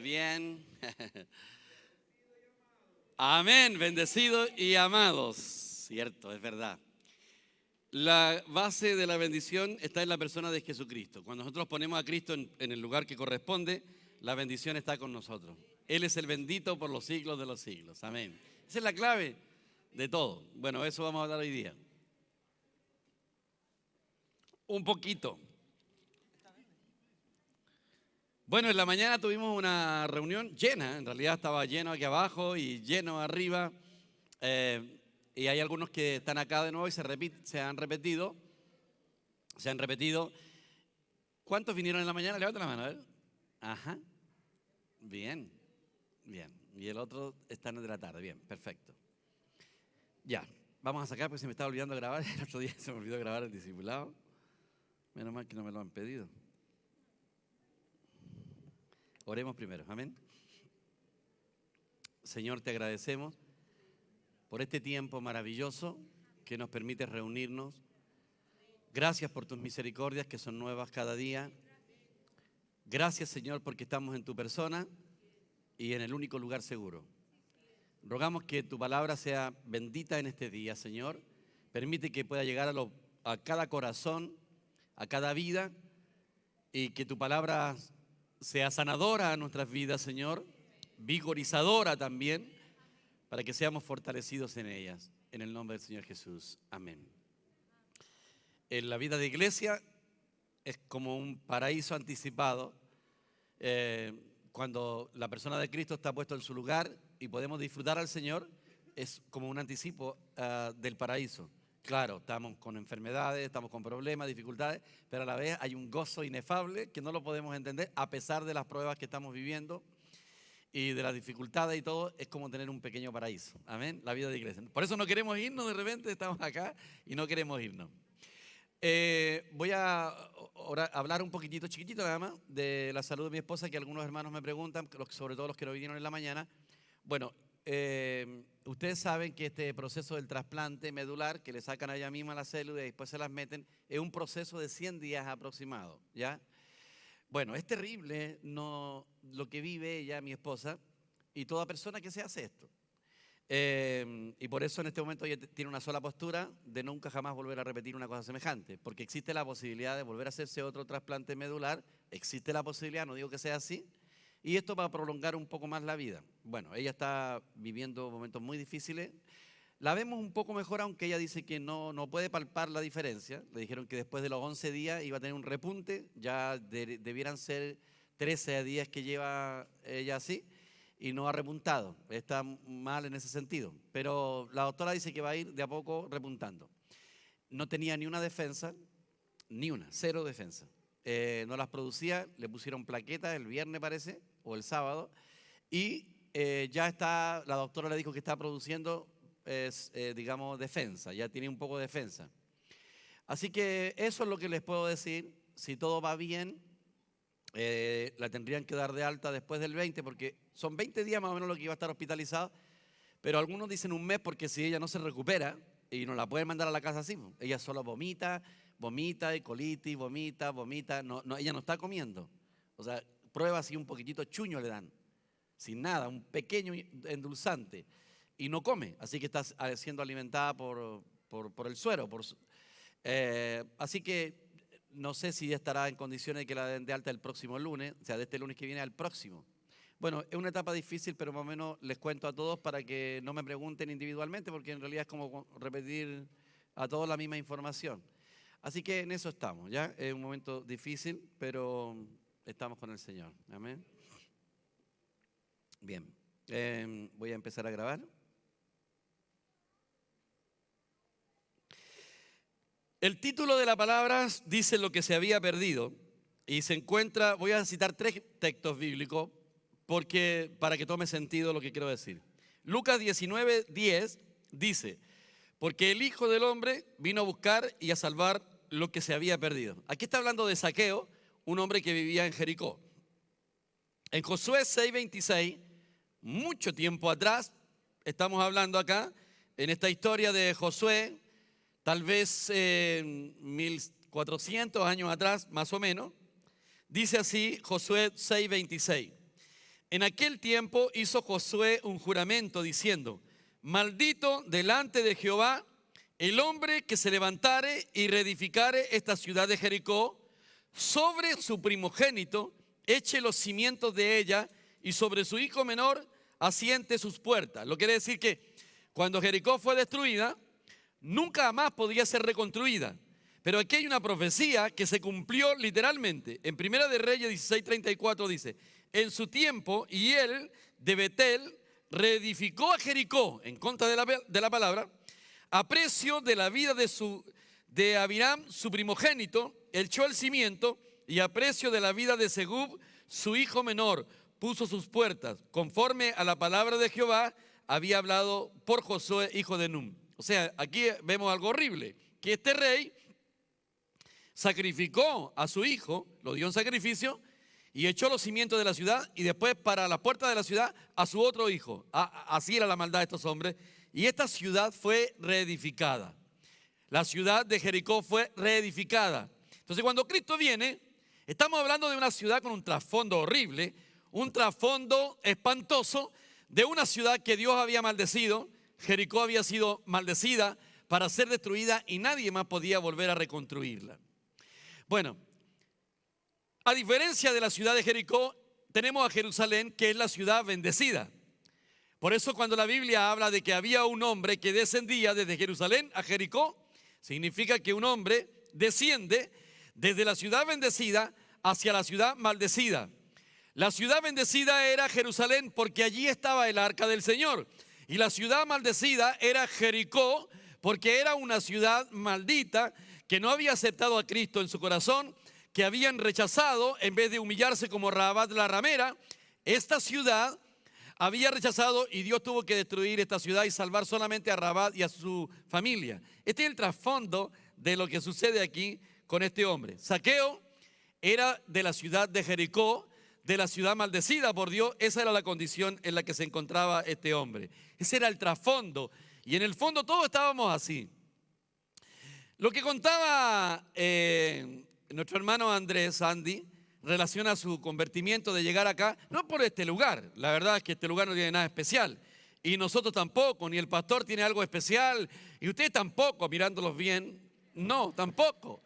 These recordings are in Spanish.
Bien. Amén, bendecidos y amados. Cierto, es verdad. La base de la bendición está en la persona de Jesucristo. Cuando nosotros ponemos a Cristo en el lugar que corresponde, la bendición está con nosotros. Él es el bendito por los siglos de los siglos. Amén. Esa es la clave de todo. Bueno, eso vamos a hablar hoy día. Un poquito. Bueno, en la mañana tuvimos una reunión llena, en realidad estaba lleno aquí abajo y lleno arriba, y hay algunos que están acá de nuevo y se han repetido. ¿Cuántos vinieron en la mañana? Levanta la mano, a ver. Ajá, bien, bien. Y el otro está en el de la tarde, bien, perfecto. Ya, vamos a sacar porque se me estaba olvidando grabar, el otro día se me olvidó grabar el discipulado. Menos mal que no me lo han pedido. Oremos primero, amén. Señor, te agradecemos por este tiempo maravilloso que nos permite reunirnos. Gracias por tus misericordias que son nuevas cada día. Gracias, Señor, porque estamos en tu persona y en el único lugar seguro. Rogamos que tu palabra sea bendita en este día, Señor. Permite que pueda llegar a cada corazón, a cada vida, y que tu palabra sea sanadora a nuestras vidas, Señor, vigorizadora también, para que seamos fortalecidos en ellas. En el nombre del Señor Jesús. Amén. En la vida de iglesia es como un paraíso anticipado, cuando la persona de Cristo está puesto en su lugar y podemos disfrutar al Señor, es como un anticipo del paraíso. Claro, estamos con enfermedades, estamos con problemas, dificultades, pero a la vez hay un gozo inefable que no lo podemos entender a pesar de las pruebas que estamos viviendo y de las dificultades y todo. Es como tener un pequeño paraíso. Amén, la vida de iglesia. Por eso no queremos irnos, de repente estamos acá y no queremos irnos. Voy a hablar un poquitito, chiquitito nada más, de la salud de mi esposa, que algunos hermanos me preguntan, sobre todo los que no vinieron en la mañana. Bueno, ustedes saben que este proceso del trasplante medular, que le sacan a ella misma las células y después se las meten, es un proceso de 100 días aproximado, ¿ya? Bueno, es terrible lo que vive ella, mi esposa, y toda persona que se hace esto. Y por eso en este momento ella tiene una sola postura de nunca jamás volver a repetir una cosa semejante, porque existe la posibilidad de volver a hacerse otro trasplante medular, existe la posibilidad, no digo que sea así, y esto va a prolongar un poco más la vida. Bueno, ella está viviendo momentos muy difíciles, la vemos un poco mejor, aunque ella dice que no puede palpar la diferencia. Le dijeron que después de los 11 días iba a tener un repunte, ya debieran ser 13 días que lleva ella así, y no ha repuntado, está mal en ese sentido, pero la doctora dice que va a ir de a poco repuntando. No tenía ni una defensa, cero defensa, no las producía, le pusieron plaquetas el viernes parece, o el sábado, y ya está, la doctora le dijo que está produciendo, digamos, defensa, ya tiene un poco de defensa. Así que eso es lo que les puedo decir. Si todo va bien, la tendrían que dar de alta después del 20, porque son 20 días más o menos lo que iba a estar hospitalizado, pero algunos dicen un mes, porque si ella no se recupera y no la pueden mandar a la casa así, ella solo vomita, y colitis, vomita, ella no está comiendo, o sea, prueba así un poquitito chuño le dan, sin nada, un pequeño endulzante, y no come, así que está siendo alimentada por el suero, así que no sé si estará en condiciones de que la den de alta el próximo lunes, o sea, de este lunes que viene al próximo. Bueno, es una etapa difícil, pero más o menos les cuento a todos para que no me pregunten individualmente, porque en realidad es como repetir a todos la misma información. Así que en eso estamos, ¿ya? Es un momento difícil, pero estamos con el Señor. Amén. Bien, voy a empezar a grabar. El título de la palabra dice lo que se había perdido y se encuentra, voy a citar 3 textos bíblicos para que tome sentido lo que quiero decir. Lucas 19:10 dice, porque el Hijo del Hombre vino a buscar y a salvar lo que se había perdido. Aquí está hablando de Zaqueo, un hombre que vivía en Jericó. En Josué 6:26, mucho tiempo atrás, estamos hablando acá, en esta historia de Josué, tal vez 1400 años atrás, más o menos, dice así Josué 6:26. En aquel tiempo hizo Josué un juramento diciendo: maldito delante de Jehová el hombre que se levantare y reedificare esta ciudad de Jericó, sobre su primogénito eche los cimientos de ella, y sobre su hijo menor asiente sus puertas. Lo quiere decir que cuando Jericó fue destruida, nunca más podría ser reconstruida. Pero aquí hay una profecía que se cumplió literalmente. En Primera de Reyes 16:34 dice: en su tiempo, y él de Betel reedificó a Jericó, en contra de la palabra, a precio de la vida de Abiram, su primogénito, echó el cimiento, y a precio de la vida de Segub, su hijo menor, puso sus puertas, conforme a la palabra de Jehová había hablado por Josué, hijo de Nun. O sea, aquí vemos algo horrible, que este rey sacrificó a su hijo, lo dio en sacrificio, y echó los cimientos de la ciudad, y después para la puerta de la ciudad a su otro hijo. Así era la maldad de estos hombres. Y esta ciudad fue reedificada. La ciudad de Jericó fue reedificada. Entonces, cuando Cristo viene, estamos hablando de una ciudad con un trasfondo horrible, un trasfondo espantoso, de una ciudad que Dios había maldecido. Jericó había sido maldecida para ser destruida y nadie más podía volver a reconstruirla. Bueno, a diferencia de la ciudad de Jericó, tenemos a Jerusalén, que es la ciudad bendecida. Por eso cuando la Biblia habla de que había un hombre que descendía desde Jerusalén a Jericó, significa que un hombre desciende desde la ciudad bendecida hacia la ciudad maldecida. La ciudad bendecida era Jerusalén porque allí estaba el arca del Señor. Y la ciudad maldecida era Jericó porque era una ciudad maldita que no había aceptado a Cristo en su corazón, que habían rechazado, en vez de humillarse como Rahabat la ramera. Esta ciudad había rechazado y Dios tuvo que destruir esta ciudad y salvar solamente a Rahabat y a su familia. Este es el trasfondo de lo que sucede aquí con este hombre. Zaqueo era de la ciudad de Jericó, de la ciudad maldecida por Dios. Esa era la condición en la que se encontraba este hombre. Ese era el trasfondo. Y en el fondo todos estábamos así. Lo que contaba nuestro hermano Andrés, Andy, relaciona su convertimiento de llegar acá, no por este lugar. La verdad es que este lugar no tiene nada especial. Y nosotros tampoco, ni el pastor tiene algo especial. Y ustedes tampoco, mirándolos bien. No, tampoco.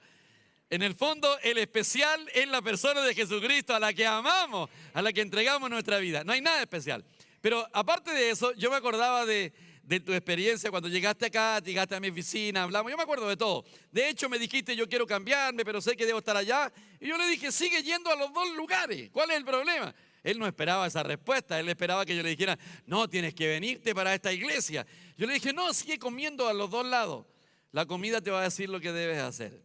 En el fondo, el especial es la persona de Jesucristo, a la que amamos, a la que entregamos nuestra vida. No hay nada especial. Pero aparte de eso, yo me acordaba de tu experiencia cuando llegaste acá, llegaste a mi oficina, hablamos. Yo me acuerdo de todo. De hecho, me dijiste: yo quiero cambiarme, pero sé que debo estar allá. Y yo le dije: sigue yendo a los dos lugares. ¿Cuál es el problema? Él no esperaba esa respuesta. Él esperaba que yo le dijera: no, tienes que venirte para esta iglesia. Yo le dije: no, sigue comiendo a los dos lados. La comida te va a decir lo que debes hacer.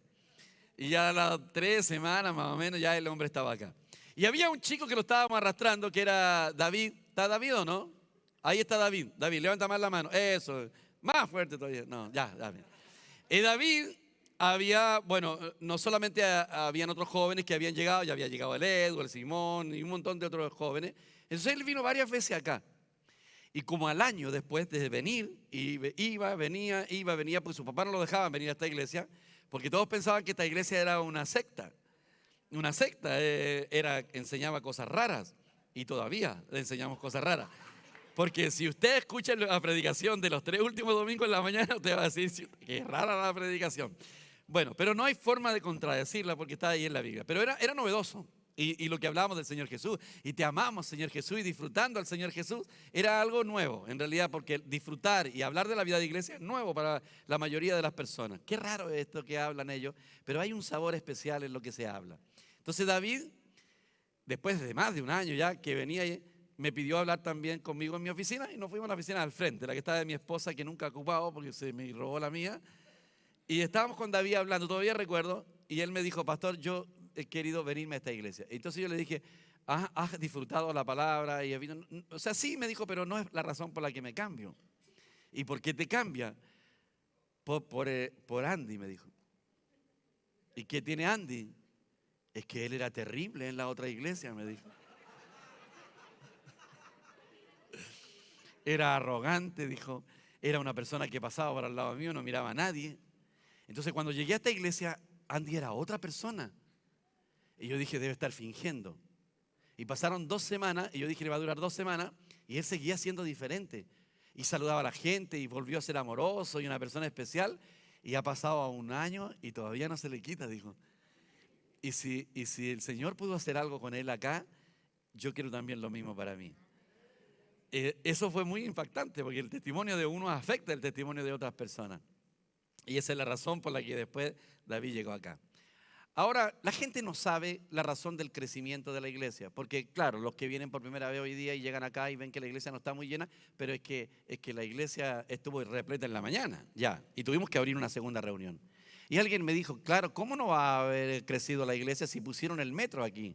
Y ya a las 3 semanas más o menos ya el hombre estaba acá. Y había un chico que lo estábamos arrastrando, que era David. ¿Está David o no? Ahí está David. David, levanta más la mano. Eso, más fuerte todavía. No, ya, David. David había, bueno, no solamente habían otros jóvenes que habían llegado, ya había llegado el Edu, el Simón y un montón de otros jóvenes. Entonces él vino varias veces acá. Y como al año después de venir, iba, venía, pues su papá no lo dejaban venir a esta iglesia, porque todos pensaban que esta iglesia era una secta. Una secta, enseñaba cosas raras, y todavía le enseñamos cosas raras. Porque si usted escucha la predicación de los 3 últimos domingos en la mañana, usted va a decir que es rara la predicación. Bueno, pero no hay forma de contradecirla porque está ahí en la Biblia. Pero era novedoso. Y lo que hablábamos del Señor Jesús, y te amamos, Señor Jesús, y disfrutando al Señor Jesús, era algo nuevo, en realidad, porque disfrutar y hablar de la vida de iglesia es nuevo para la mayoría de las personas. Qué raro es esto que hablan ellos, pero hay un sabor especial en lo que se habla. Entonces David, después de más de un año ya que venía, me pidió hablar también conmigo en mi oficina, y nos fuimos a la oficina al frente, la que estaba de mi esposa, que nunca ha ocupado porque se me robó la mía. Y estábamos con David hablando, todavía recuerdo, y él me dijo: pastor, yo he querido venirme a esta iglesia. Entonces yo le dije: ¿has disfrutado la palabra? Y o sea, sí, me dijo, pero no es la razón por la que me cambio. ¿Y por qué te cambia? Por Andy, me dijo. ¿Y qué tiene Andy? Es que él era terrible en la otra iglesia, me dijo. Era arrogante, dijo. Era una persona que pasaba por al lado mío, no miraba a nadie. Entonces cuando llegué a esta iglesia, Andy era otra persona. Y yo dije: debe estar fingiendo. Y pasaron 2 semanas y yo dije, le va a durar 2 semanas, y él seguía siendo diferente. Y saludaba a la gente y volvió a ser amoroso y una persona especial. Y ha pasado a 1 año y todavía no se le quita, dijo. Y si el Señor pudo hacer algo con él acá, yo quiero también lo mismo para mí. Eso fue muy impactante porque el testimonio de uno afecta el testimonio de otras personas. Y esa es la razón por la que después David llegó acá. Ahora, la gente no sabe la razón del crecimiento de la iglesia, porque claro, los que vienen por primera vez hoy día y llegan acá y ven que la iglesia no está muy llena, pero es que la iglesia estuvo repleta en la mañana, ya, y tuvimos que abrir una segunda reunión. Y alguien me dijo, claro, ¿cómo no va a haber crecido la iglesia si pusieron el metro aquí?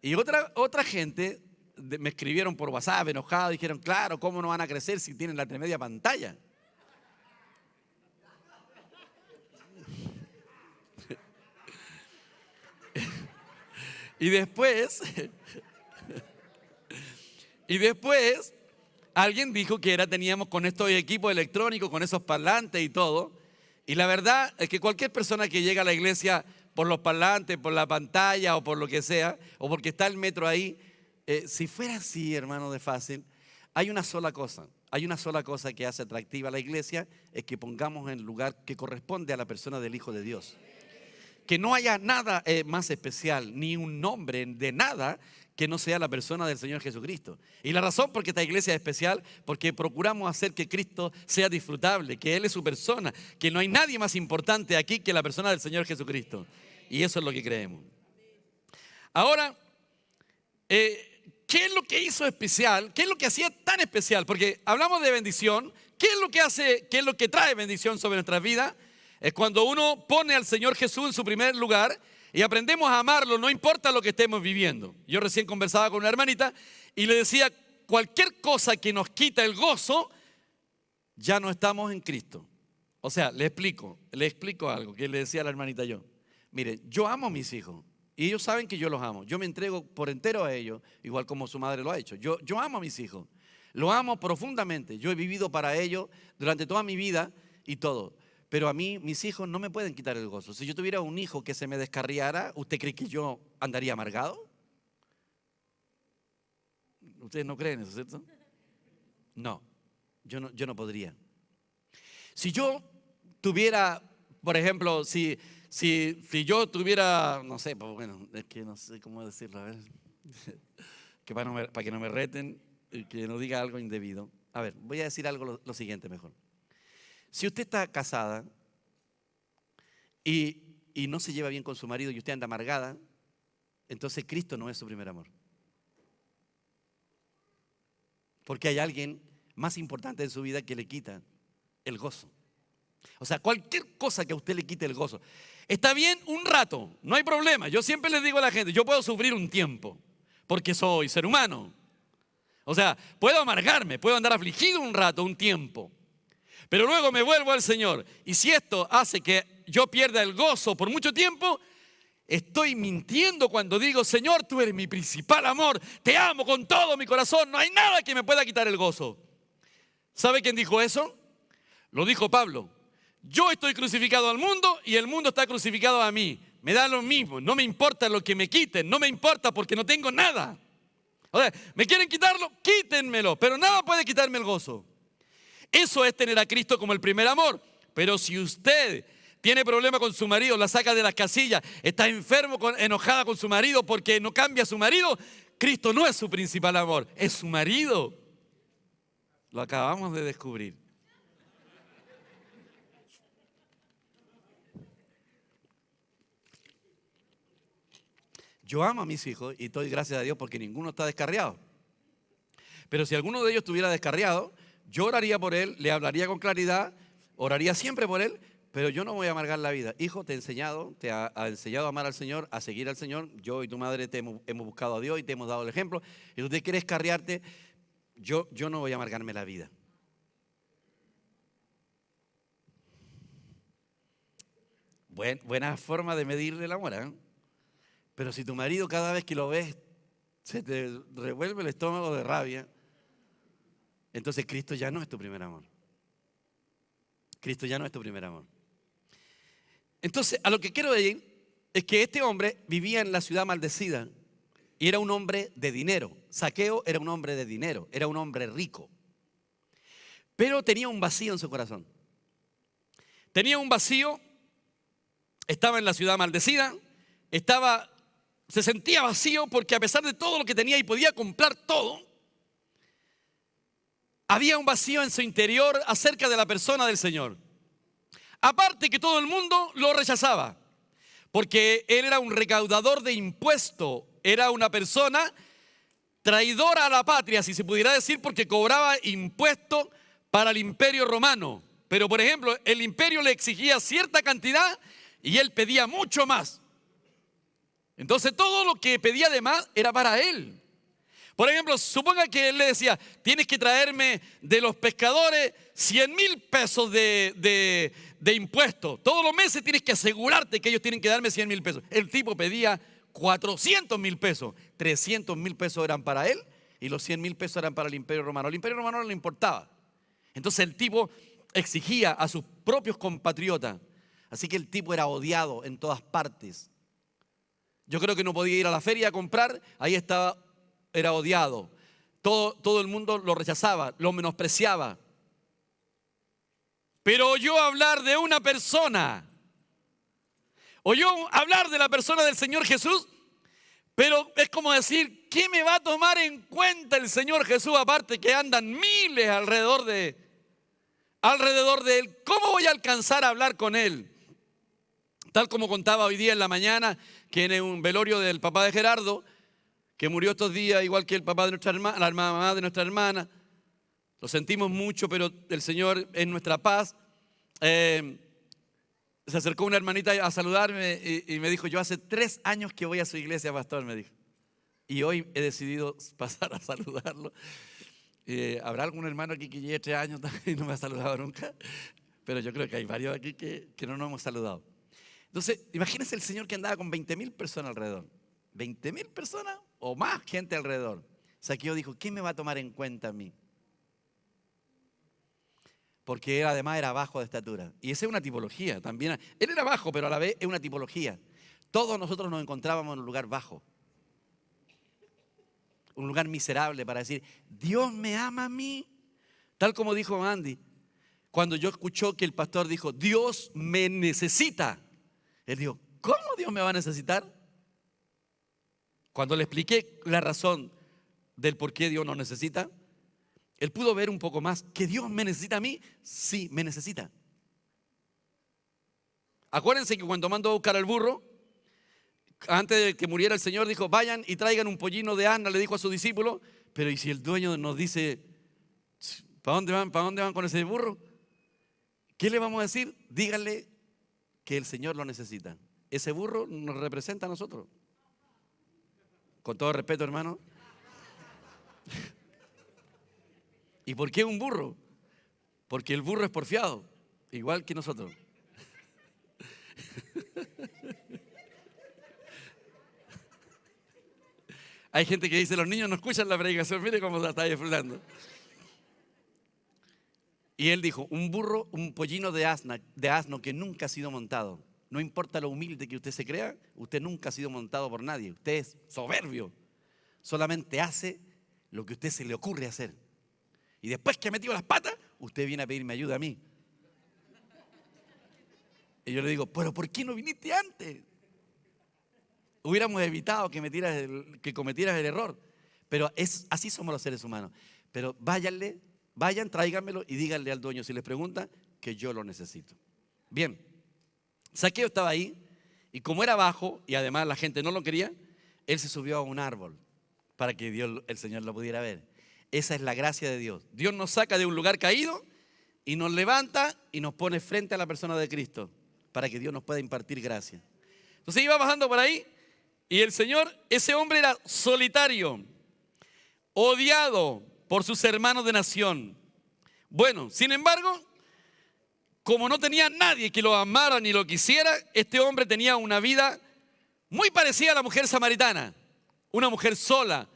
Y otra gente me escribieron por WhatsApp enojado, dijeron, claro, ¿cómo no van a crecer si tienen la tremedia pantalla? Y después alguien dijo que teníamos con estos equipos electrónicos, con esos parlantes y todo. Y la verdad es que cualquier persona que llega a la iglesia por los parlantes, por la pantalla o por lo que sea, o porque está el metro ahí, si fuera así, hermano, de fácil, hay una sola cosa que hace atractiva a la iglesia, es que pongamos en el lugar que corresponde a la persona del Hijo de Dios. Que no haya nada más especial, ni un nombre de nada que no sea la persona del Señor Jesucristo. Y la razón por qué esta iglesia es especial, porque procuramos hacer que Cristo sea disfrutable, que Él es su persona, que no hay nadie más importante aquí que la persona del Señor Jesucristo. Y eso es lo que creemos. Ahora, ¿qué es lo que hizo especial? ¿Qué es lo que hacía tan especial? Porque hablamos de bendición. ¿Qué es lo que hace, qué es lo que trae bendición sobre nuestras vidas? Es cuando uno pone al Señor Jesús en su primer lugar y aprendemos a amarlo, no importa lo que estemos viviendo. Yo recién conversaba con una hermanita y le decía, cualquier cosa que nos quita el gozo, ya no estamos en Cristo. O sea, le explico algo que le decía a la hermanita yo. Mire, yo amo a mis hijos y ellos saben que yo los amo. Yo me entrego por entero a ellos, igual como su madre lo ha hecho. Yo amo a mis hijos, lo amo profundamente. Yo he vivido para ellos durante toda mi vida y todo. Pero a mí, mis hijos no me pueden quitar el gozo. Si yo tuviera un hijo que se me descarriara, ¿usted cree que yo andaría amargado? ¿Ustedes no creen eso, cierto? No, yo no podría. Si yo tuviera, por ejemplo, si yo tuviera, no sé, pues bueno, es que no sé cómo decirlo, a ver, que para que no me reten y que no diga algo indebido. A ver, voy a decir algo lo siguiente mejor. Si usted está casada y no se lleva bien con su marido y usted anda amargada, entonces Cristo no es su primer amor. Porque hay alguien más importante en su vida que le quita el gozo. O sea, cualquier cosa que a usted le quite el gozo. Está bien un rato, no hay problema. Yo siempre les digo a la gente, yo puedo sufrir un tiempo, porque soy ser humano. O sea, puedo amargarme, puedo andar afligido un rato, un tiempo. Pero luego me vuelvo al Señor. Y si esto hace que yo pierda el gozo por mucho tiempo, estoy mintiendo cuando digo, Señor, tú eres mi principal amor. Te amo con todo mi corazón. No hay nada que me pueda quitar el gozo. ¿Sabe quién dijo eso? Lo dijo Pablo. Yo estoy crucificado al mundo y el mundo está crucificado a mí. Me da lo mismo. No me importa lo que me quiten. No me importa porque no tengo nada. O sea, ¿me quieren quitarlo? Quítenmelo. Pero nada puede quitarme el gozo. Eso es tener a Cristo como el primer amor. Pero si usted tiene problema con su marido, la saca de las casillas, está enfermo, enojada con su marido porque no cambia a su marido, Cristo no es su principal amor, es su marido. Lo acabamos de descubrir. Yo amo a mis hijos y doy gracias a Dios porque ninguno está descarriado. Pero si alguno de ellos estuviera descarriado, yo oraría por él, le hablaría con claridad, oraría siempre por él, pero yo no voy a amargar la vida. Hijo, te ha enseñado a amar al Señor, a seguir al Señor. Yo y tu madre hemos buscado a Dios y te hemos dado el ejemplo. Y tú te quieres carriarte, yo no voy a amargarme la vida. Buena forma de medirle el amor, ¿eh? Pero si tu marido cada vez que lo ves se te revuelve el estómago de rabia, entonces Cristo ya no es tu primer amor. Cristo ya no es tu primer amor. Entonces, a lo que quiero ir es que este hombre vivía en la ciudad maldecida y era un hombre de dinero. Zaqueo era un hombre de dinero, era un hombre rico. Pero tenía un vacío en su corazón. Tenía un vacío, estaba en la ciudad maldecida, se sentía vacío porque a pesar de todo lo que tenía y podía comprar todo, había un vacío en su interior acerca de la persona del Señor. Aparte que todo el mundo lo rechazaba, porque él era un recaudador de impuestos, era una persona traidora a la patria, si se pudiera decir, porque cobraba impuestos para el imperio romano. Pero por ejemplo, el imperio le exigía cierta cantidad y él pedía mucho más. Entonces todo lo que pedía de más era para él. Por ejemplo, suponga que él le decía, tienes que traerme de los pescadores 100,000 pesos de impuestos. Todos los meses tienes que asegurarte que ellos tienen que darme 100,000 pesos. El tipo pedía 400,000 pesos. 300,000 pesos eran para él y los 100,000 pesos eran para el imperio romano. Al imperio romano no le importaba. Entonces el tipo exigía a sus propios compatriotas. Así que el tipo era odiado en todas partes. Yo creo que no podía ir a la feria a comprar, ahí estaba, era odiado. Todo el mundo lo rechazaba, lo menospreciaba. Pero oyó hablar de una persona, oyó hablar de la persona del Señor Jesús, pero es como decir, ¿qué me va a tomar en cuenta el Señor Jesús? Aparte que andan miles alrededor de él. ¿Cómo voy a alcanzar a hablar con él? Tal como contaba hoy día en la mañana, que en un velorio del papá de Gerardo, que murió estos días, igual que el papá de nuestra hermana, la mamá de nuestra hermana. Lo sentimos mucho, pero el Señor es nuestra paz. Se acercó una hermanita a saludarme y me dijo, yo hace 3 años que voy a su iglesia, pastor, me dijo. Y hoy he decidido pasar a saludarlo. ¿Habrá algún hermano aquí que lleve 3 años y no me ha saludado nunca? Pero yo creo que hay varios aquí que no nos hemos saludado. Entonces, imagínense el Señor que andaba con 20,000 personas alrededor. 20,000 personas o más gente alrededor. Zaqueo dijo, ¿quién me va a tomar en cuenta a mí? Porque él además era bajo de estatura. Y esa es una tipología también. Él era bajo, pero a la vez es una tipología. Todos nosotros nos encontrábamos en un lugar bajo. Un lugar miserable para decir, Dios me ama a mí. Tal como dijo Andy, cuando yo escuchó que el pastor dijo, Dios me necesita. Él dijo, ¿cómo Dios me va a necesitar? Cuando le expliqué la razón del por qué Dios nos necesita, él pudo ver un poco más. ¿Que Dios me necesita a mí? Sí, me necesita. Acuérdense que cuando mandó a buscar al burro, antes de que muriera el Señor, dijo, vayan y traigan un pollino de asna, le dijo a su discípulo. Pero ¿y si el dueño nos dice, ¿para dónde van? ¿Para dónde van con ese burro? ¿Qué le vamos a decir? Díganle que el Señor lo necesita. Ese burro nos representa a nosotros. Con todo respeto, hermano. ¿Y por qué un burro? Porque el burro es porfiado, igual que nosotros. Hay gente que dice, los niños no escuchan la predicación, mire cómo la está disfrutando. Y él dijo, un burro, un pollino de asno que nunca ha sido montado. No importa lo humilde que usted se crea, usted nunca ha sido montado por nadie. Usted es soberbio. Solamente hace lo que a usted se le ocurre hacer. Y después que ha metido las patas, usted viene a pedirme ayuda a mí. Y yo le digo, pero ¿por qué no viniste antes? Hubiéramos evitado que cometieras el error. Pero así somos los seres humanos. Pero vayan, tráiganmelo y díganle al dueño, si les pregunta, que yo lo necesito. Bien, Zaqueo estaba ahí y como era bajo y además la gente no lo quería, él se subió a un árbol para que el Señor lo pudiera ver. Esa es la gracia de Dios. Dios nos saca de un lugar caído y nos levanta y nos pone frente a la persona de Cristo para que Dios nos pueda impartir gracia. Entonces iba bajando por ahí y el Señor, ese hombre era solitario, odiado por sus hermanos de nación. Bueno, sin embargo, como no tenía nadie que lo amara ni lo quisiera, este hombre tenía una vida muy parecida a la mujer samaritana. Una mujer sola.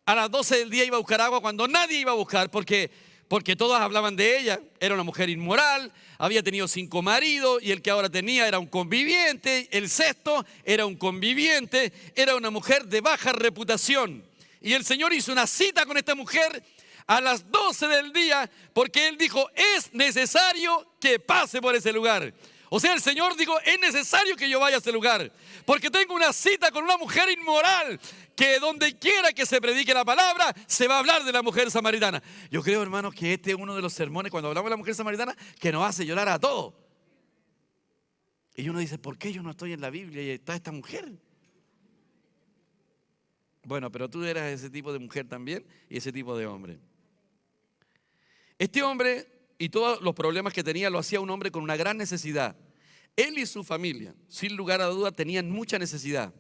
A las 12 del día iba a buscar agua cuando nadie iba a buscar, porque porque todas hablaban de ella. Era una mujer inmoral, había tenido 5 maridos y el que ahora tenía era un conviviente, el sexto era un conviviente, era una mujer de baja reputación. Y el Señor hizo una cita con esta mujer a las 12 del día porque Él dijo, es necesario que pase por ese lugar. O sea, el Señor dijo, es necesario que yo vaya a ese lugar, porque tengo una cita con una mujer inmoral, que donde quiera que se predique la palabra, se va a hablar de la mujer samaritana. Yo creo, hermanos, que este es uno de los sermones, cuando hablamos de la mujer samaritana, que nos hace llorar a todos. Y uno dice, ¿por qué yo no estoy en la Biblia y está esta mujer? Bueno, pero tú eras ese tipo de mujer también y ese tipo de hombre. Este hombre y todos los problemas que tenía lo hacía un hombre con una gran necesidad. Él y su familia, sin lugar a duda, tenían mucha necesidad.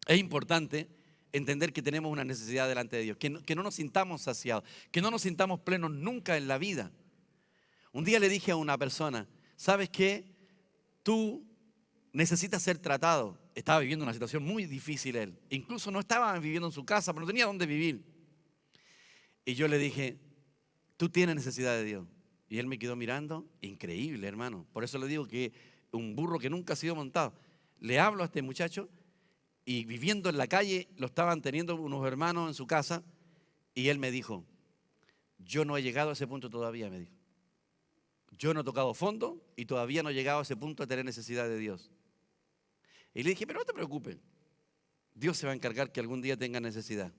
Es importante entender que tenemos una necesidad delante de Dios, que no nos sintamos saciados, que no nos sintamos plenos nunca en la vida. Un día le dije a una persona, ¿sabes qué? Tú necesitas ser tratado. Estaba viviendo una situación muy difícil él. Incluso no estaba viviendo en su casa, pero no tenía dónde vivir. Y yo le dije, tú tienes necesidad de Dios. Y él me quedó mirando, increíble, hermano. Por eso le digo que un burro que nunca ha sido montado. Le hablo a este muchacho y viviendo en la calle, lo estaban teniendo unos hermanos en su casa. Y él me dijo, yo no he llegado a ese punto todavía, me dijo. Yo no he tocado fondo y todavía no he llegado a ese punto de tener necesidad de Dios. Y le dije, pero no te preocupes, Dios se va a encargar que algún día tengas necesidad.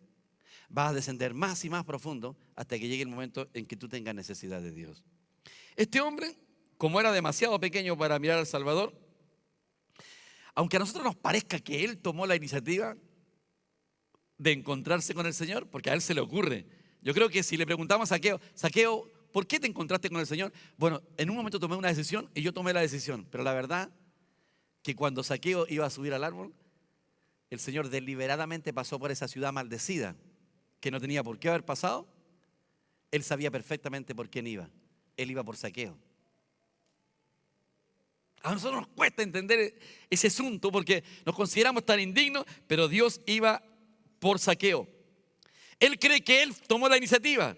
Vas a descender más y más profundo hasta que llegue el momento en que tú tengas necesidad de Dios. Este hombre, como era demasiado pequeño para mirar al Salvador, aunque a nosotros nos parezca que él tomó la iniciativa de encontrarse con el Señor, porque a él se le ocurre. Yo creo que si le preguntamos a Saqueo, Saqueo, ¿por qué te encontraste con el Señor? Bueno, en un momento tomé una decisión y yo tomé la decisión, pero la verdad que cuando Saqueo iba a subir al árbol, el Señor deliberadamente pasó por esa ciudad maldecida, que no tenía por qué haber pasado. Él sabía perfectamente por quién iba. Él iba por Saqueo. A nosotros nos cuesta entender ese asunto porque nos consideramos tan indignos, pero Dios iba por Saqueo. Él cree que él tomó la iniciativa,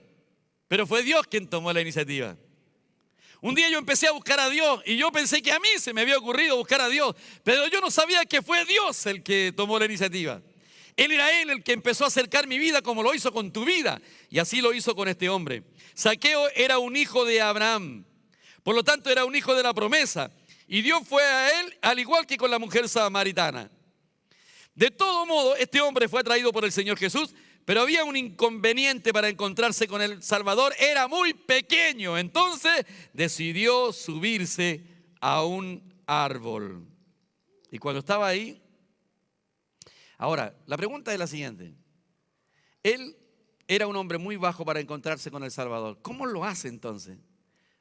pero fue Dios quien tomó la iniciativa. Un día yo empecé a buscar a Dios y yo pensé que a mí se me había ocurrido buscar a Dios, pero yo no sabía que fue Dios el que tomó la iniciativa. Él era Él el que empezó a acercar mi vida como lo hizo con tu vida, y así lo hizo con este hombre. Saqueo era un hijo de Abraham, por lo tanto era un hijo de la promesa, y Dios fue a él al igual que con la mujer samaritana. De todo modo, este hombre fue atraído por el Señor Jesús, pero había un inconveniente para encontrarse con el Salvador. Era muy pequeño, entonces decidió subirse a un árbol. Y cuando estaba ahí, ahora, la pregunta es la siguiente. Él era un hombre muy bajo para encontrarse con el Salvador. ¿Cómo lo hace entonces?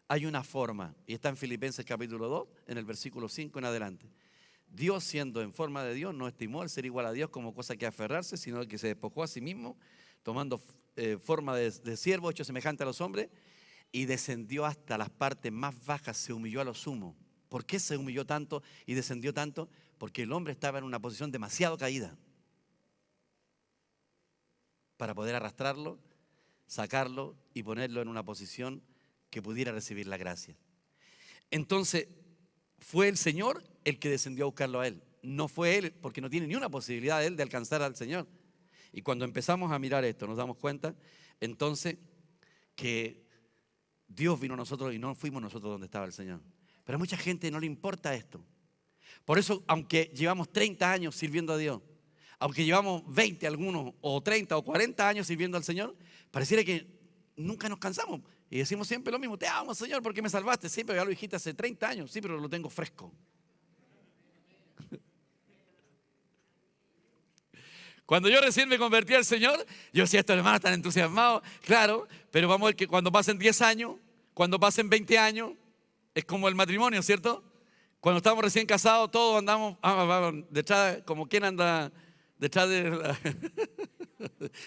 Hay una forma, y está en Filipenses capítulo 2, en el versículo 5 en adelante. Dios, siendo en forma de Dios, no estimó el ser igual a Dios como cosa que aferrarse, sino que se despojó a sí mismo, tomando forma de siervo, hecho semejante a los hombres, y descendió hasta las partes más bajas, se humilló a lo sumo. ¿Por qué se humilló tanto y descendió tanto? Porque el hombre estaba en una posición demasiado caída para poder arrastrarlo, sacarlo y ponerlo en una posición que pudiera recibir la gracia. Entonces, fue el Señor el que descendió a buscarlo a él. No fue él, porque no tiene ni una posibilidad él de alcanzar al Señor. Y cuando empezamos a mirar esto, nos damos cuenta, entonces, que Dios vino a nosotros y no fuimos nosotros donde estaba el Señor. Pero a mucha gente no le importa esto. Por eso, aunque llevamos 30 años sirviendo a Dios, aunque llevamos 20 algunos, o 30 o 40 años sirviendo al Señor, pareciera que nunca nos cansamos. Y decimos siempre lo mismo, te amo, Señor, porque me salvaste. Sí, pero ya lo dijiste hace 30 años. Sí, pero lo tengo fresco. Cuando yo recién me convertí al Señor, yo decía, estos hermanos están entusiasmados. Claro, pero vamos a ver que cuando pasen 10 años, cuando pasen 20 años, es como el matrimonio, ¿cierto? Cuando estamos recién casados, todos andamos detrás, como quien anda detrás de la...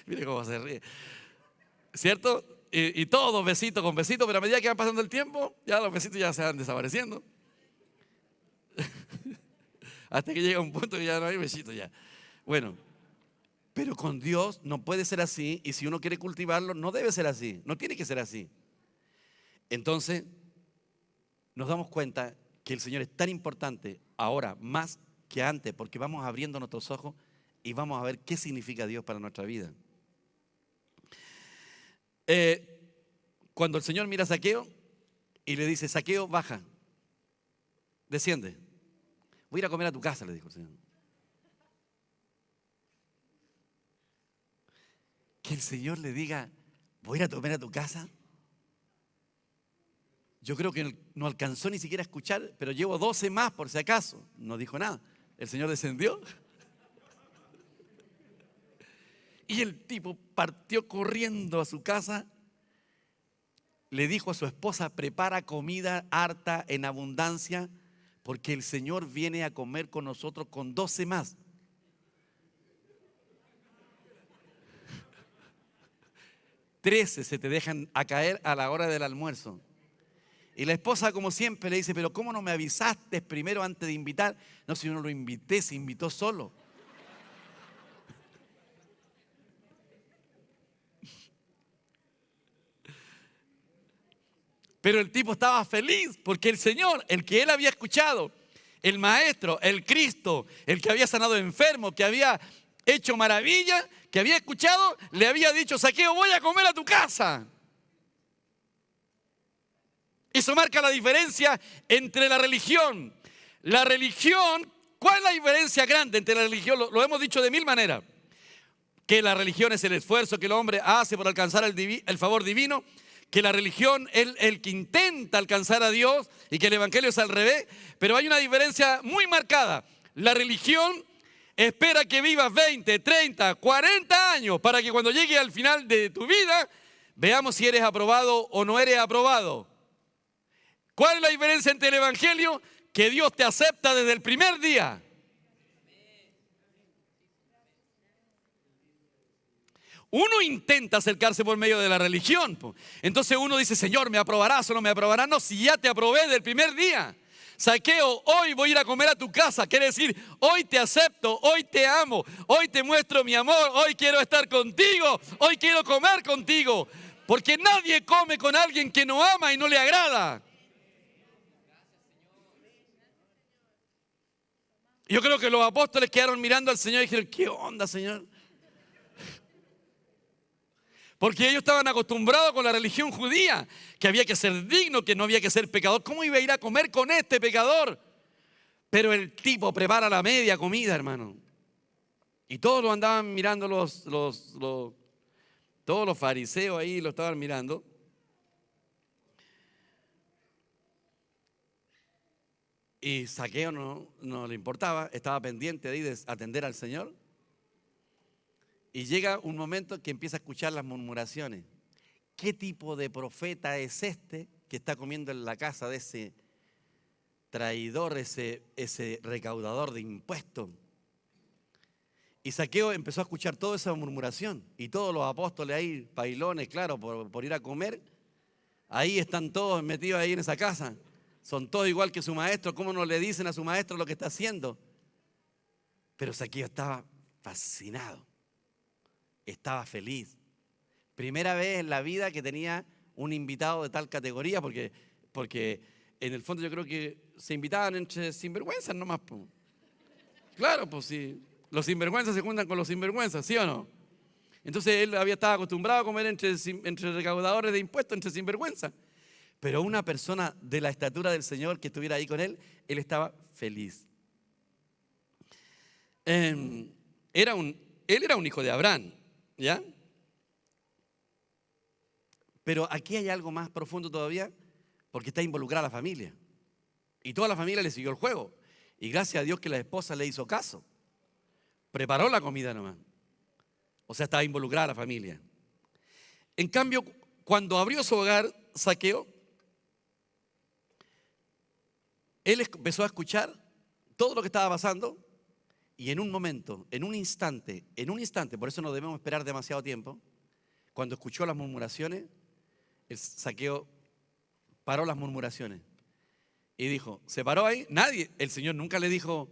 Mire cómo se ríe. ¿Cierto? Y todos besitos con besitos, pero a medida que va pasando el tiempo, ya los besitos ya se van desapareciendo. Hasta que llega un punto que ya no hay besitos ya. Bueno, pero con Dios no puede ser así, y si uno quiere cultivarlo, no debe ser así, no tiene que ser así. Entonces nos damos cuenta que el Señor es tan importante ahora más que antes, porque vamos abriendo nuestros ojos y vamos a ver qué significa Dios para nuestra vida. Cuando el Señor mira a Zaqueo y le dice: Zaqueo, baja, desciende, voy a ir a comer a tu casa, le dijo el Señor. Que el Señor le diga: voy a ir a comer a tu casa. Yo creo que no alcanzó ni siquiera a escuchar, pero llevo 12 más por si acaso. No dijo nada. El Señor descendió. Y el tipo partió corriendo a su casa. Le dijo a su esposa: prepara comida harta en abundancia, porque el Señor viene a comer con nosotros con 12 más. Trece se te dejan a caer a la hora del almuerzo. Y la esposa, como siempre, le dice: pero ¿cómo no me avisaste primero antes de invitar? No, si yo no lo invité, se invitó solo. Pero el tipo estaba feliz porque el Señor, el que él había escuchado, el Maestro, el Cristo, el que había sanado enfermos, que había hecho maravillas, que había escuchado, le había dicho: Zaqueo, voy a comer a tu casa. Eso marca la diferencia entre la religión. La religión, ¿cuál es la diferencia grande entre la religión? Lo hemos dicho de mil maneras. Que la religión es el esfuerzo que el hombre hace por alcanzar el favor divino. Que la religión es el que intenta alcanzar a Dios y que el evangelio es al revés. Pero hay una diferencia muy marcada. La religión espera que vivas 20, 30, 40 años para que cuando llegue al final de tu vida veamos si eres aprobado o no eres aprobado. ¿Cuál es la diferencia entre el evangelio? Que Dios te acepta desde el primer día. Uno intenta acercarse por medio de la religión. Entonces uno dice: Señor, ¿me aprobarás o no me aprobarás? No, si ya te aprobé desde el primer día. Zaqueo, hoy voy a ir a comer a tu casa. Quiere decir, hoy te acepto, hoy te amo, hoy te muestro mi amor, hoy quiero estar contigo, hoy quiero comer contigo. Porque nadie come con alguien que no ama y no le agrada. Yo creo que los apóstoles quedaron mirando al Señor y dijeron: ¿qué onda, Señor? Porque ellos estaban acostumbrados con la religión judía, que había que ser digno, que no había que ser pecador. ¿Cómo iba a ir a comer con este pecador? Pero el tipo prepara la media comida, hermano. Y todos lo andaban mirando, todos los fariseos ahí lo estaban mirando. Y Zaqueo no le importaba, estaba pendiente de ahí de atender al Señor. Y llega un momento que empieza a escuchar las murmuraciones. ¿Qué tipo de profeta es este que está comiendo en la casa de ese traidor, ese recaudador de impuestos? Y Zaqueo empezó a escuchar toda esa murmuración. Y todos los apóstoles ahí, pailones, claro, por ir a comer, ahí están todos metidos ahí en esa casa. Son todos igual que su maestro. ¿Cómo no le dicen a su maestro lo que está haciendo? Pero Zaqueo estaba fascinado. Estaba feliz. Primera vez en la vida que tenía un invitado de tal categoría, porque en el fondo yo creo que se invitaban entre sinvergüenzas nomás. Claro, pues sí, los sinvergüenzas se juntan con los sinvergüenzas, ¿sí o no? Entonces él estado acostumbrado a comer entre recaudadores de impuestos, entre sinvergüenzas. Pero una persona de la estatura del Señor que estuviera ahí con él estaba feliz. Él era un hijo de Abraham, ¿ya? Pero aquí hay algo más profundo todavía, porque está involucrada la familia. Y toda la familia le siguió el juego. Y gracias a Dios que la esposa le hizo caso. Preparó la comida nomás. O sea, estaba involucrada la familia. En cambio, cuando abrió su hogar, Zaqueo, él empezó a escuchar todo lo que estaba pasando. Y en un momento, en un instante, por eso no debemos esperar demasiado tiempo, cuando escuchó las murmuraciones, el Zaqueo paró las murmuraciones y dijo, se paró ahí, nadie, el Señor nunca le dijo,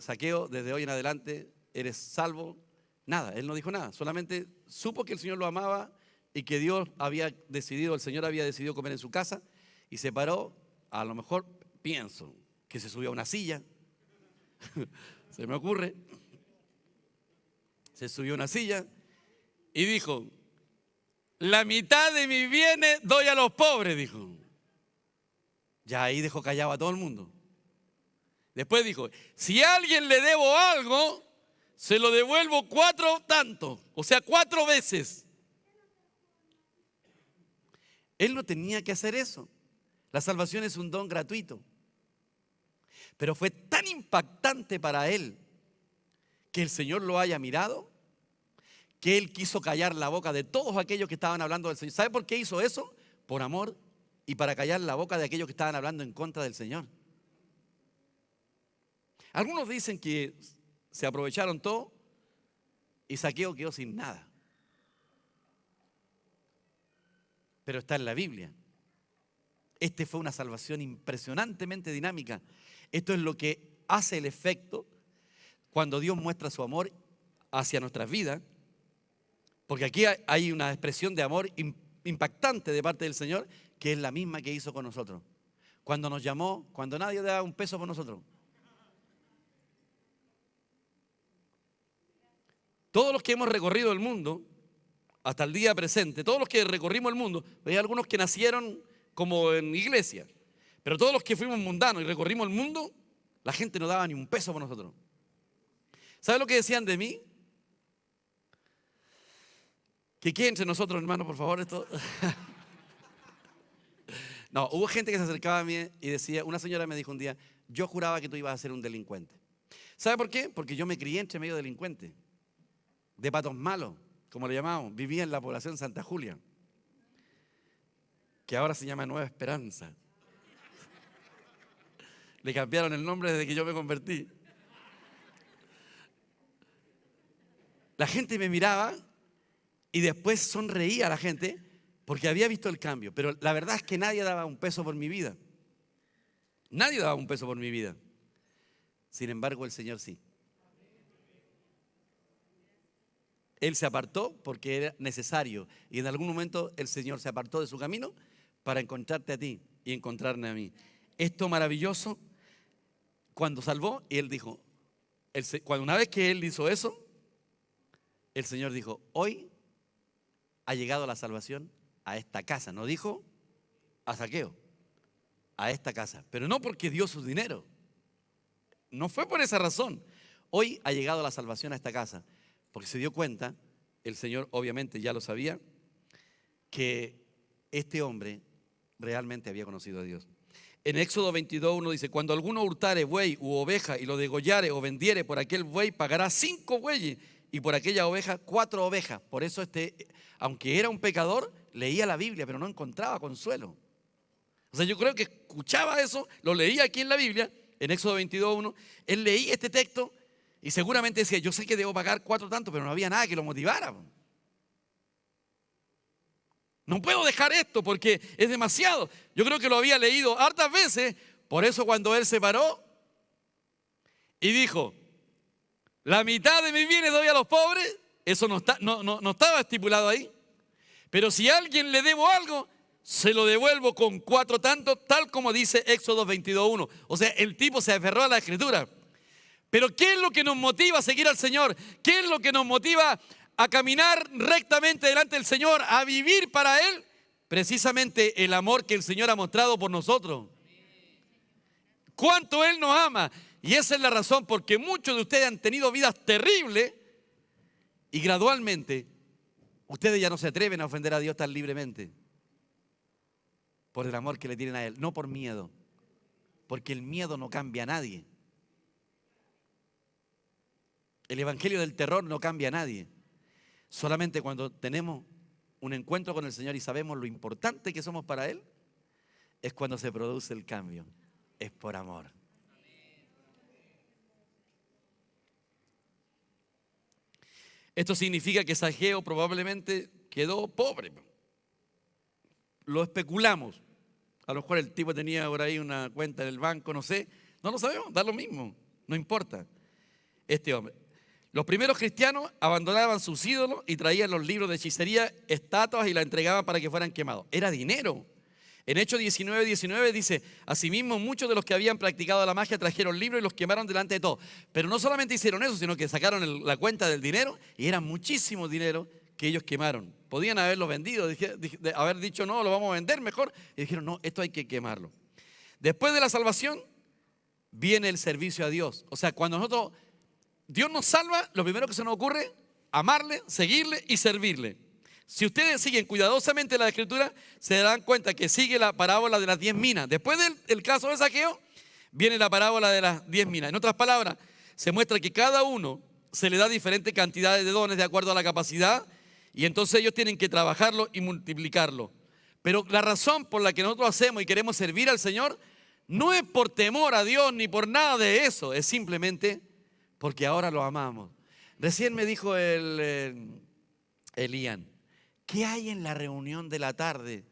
Zaqueo, desde hoy en adelante eres salvo, nada, él no dijo nada, solamente supo que el Señor lo amaba y que Dios había decidido, el Señor había decidido comer en su casa, y se paró, a lo mejor pienso que se subió a una silla, se me ocurre, se subió a una silla y dijo: la mitad de mis bienes doy a los pobres, dijo. Ya ahí dejó callado a todo el mundo. Después dijo: si a alguien le debo algo, se lo devuelvo 4 tantos, o sea, 4 veces. Él no tenía que hacer eso. La salvación es un don gratuito. Pero fue tan impactante para él que el Señor lo haya mirado, que él quiso callar la boca de todos aquellos que estaban hablando del Señor. ¿Sabe por qué hizo eso? Por amor y para callar la boca de aquellos que estaban hablando en contra del Señor. Algunos dicen que se aprovecharon todo y Zaqueo quedó sin nada. Pero está en la Biblia. Este fue una salvación impresionantemente dinámica. Esto es lo que hace el efecto cuando Dios muestra su amor hacia nuestras vidas. Porque aquí hay una expresión de amor impactante de parte del Señor, que es la misma que hizo con nosotros. Cuando nos llamó, cuando nadie daba un peso por nosotros. Todos los que hemos recorrido el mundo, hasta el día presente, todos los que recorrimos el mundo, hay algunos que nacieron como en iglesia, pero todos los que fuimos mundanos y recorrimos el mundo, la gente no daba ni un peso por nosotros. ¿Sabe lo que decían de mí? Que quede entre nosotros, hermanos, por favor, esto. No, hubo gente que se acercaba a mí y decía, una señora me dijo un día: yo juraba que tú ibas a ser un delincuente. ¿Sabe por qué? Porque yo me crié entre medio delincuentes, de patos malos, como le llamamos. Vivía en la población Santa Julia, que ahora se llama Nueva Esperanza. Le cambiaron el nombre desde que yo me convertí. La gente me miraba y después sonreía a la gente porque había visto el cambio. Pero la verdad es que nadie daba un peso por mi vida. Nadie daba un peso por mi vida. Sin embargo, el Señor sí. Él se apartó porque era necesario. Y en algún momento el Señor se apartó de su camino para encontrarte a ti y encontrarme a mí. Esto maravilloso, cuando salvó, y Él dijo, cuando una vez que Él hizo eso, el Señor dijo: hoy ha llegado la salvación a esta casa. No dijo a Zaqueo, a esta casa. Pero no porque dio su dinero. No fue por esa razón. Hoy ha llegado la salvación a esta casa. Porque se dio cuenta, el Señor obviamente ya lo sabía, que este hombre realmente había conocido a Dios. En Éxodo 22:1 dice: cuando alguno hurtare buey u oveja y lo degollare o vendiere, por aquel buey pagará 5 bueyes y por aquella oveja 4 ovejas. Por eso aunque era un pecador, leía la Biblia, pero no encontraba consuelo. O sea, yo creo que escuchaba eso, lo leía aquí en la Biblia, en Éxodo 22:1. Él leía este texto y seguramente decía: yo sé que debo pagar 4 tantos, pero no había nada que lo motivara. No puedo dejar esto porque es demasiado. Yo creo que lo había leído hartas veces. Por eso cuando él se paró y dijo: la mitad de mis bienes doy a los pobres, eso no estaba estipulado ahí. Pero si a alguien le debo algo, se lo devuelvo con 4 tantos, tal como dice Éxodo 22:1. O sea, el tipo se aferró a la Escritura. Pero ¿qué es lo que nos motiva a seguir al Señor? ¿Qué es lo que nos motiva a caminar rectamente delante del Señor, a vivir para Él? Precisamente el amor que el Señor ha mostrado por nosotros. Cuánto Él nos ama. Y esa es la razón porque muchos de ustedes han tenido vidas terribles y gradualmente ustedes ya no se atreven a ofender a Dios tan libremente por el amor que le tienen a Él, no por miedo, porque el miedo no cambia a nadie. El evangelio del terror no cambia a nadie. Solamente cuando tenemos un encuentro con el Señor y sabemos lo importante que somos para Él, es cuando se produce el cambio. Es por amor. Esto significa que Zaqueo probablemente quedó pobre. Lo especulamos. A lo mejor el tipo tenía por ahí una cuenta en el banco, no sé. No lo sabemos, da lo mismo, no importa. Este hombre. Los primeros cristianos abandonaban sus ídolos y traían los libros de hechicería, estatuas y la entregaban para que fueran quemados. Era dinero. En Hechos 19:19 dice, asimismo muchos de los que habían practicado la magia trajeron libros y los quemaron delante de todos. Pero no solamente hicieron eso, sino que sacaron la cuenta del dinero y era muchísimo dinero que ellos quemaron. Podían haberlo vendido, haber dicho no, lo vamos a vender mejor. Y dijeron no, esto hay que quemarlo. Después de la salvación viene el servicio a Dios. O sea, cuando Dios nos salva, lo primero que se nos ocurre, amarle, seguirle y servirle. Si ustedes siguen cuidadosamente la Escritura, se darán cuenta que sigue la parábola de las 10 minas. Después del caso de Zaqueo, viene la parábola de las 10 minas. En otras palabras, se muestra que cada uno se le da diferentes cantidades de dones de acuerdo a la capacidad, y entonces ellos tienen que trabajarlo y multiplicarlo. Pero la razón por la que nosotros hacemos y queremos servir al Señor no es por temor a Dios ni por nada de eso, es simplemente porque ahora lo amamos. Recién me dijo Elian, ¿qué hay en la reunión de la tarde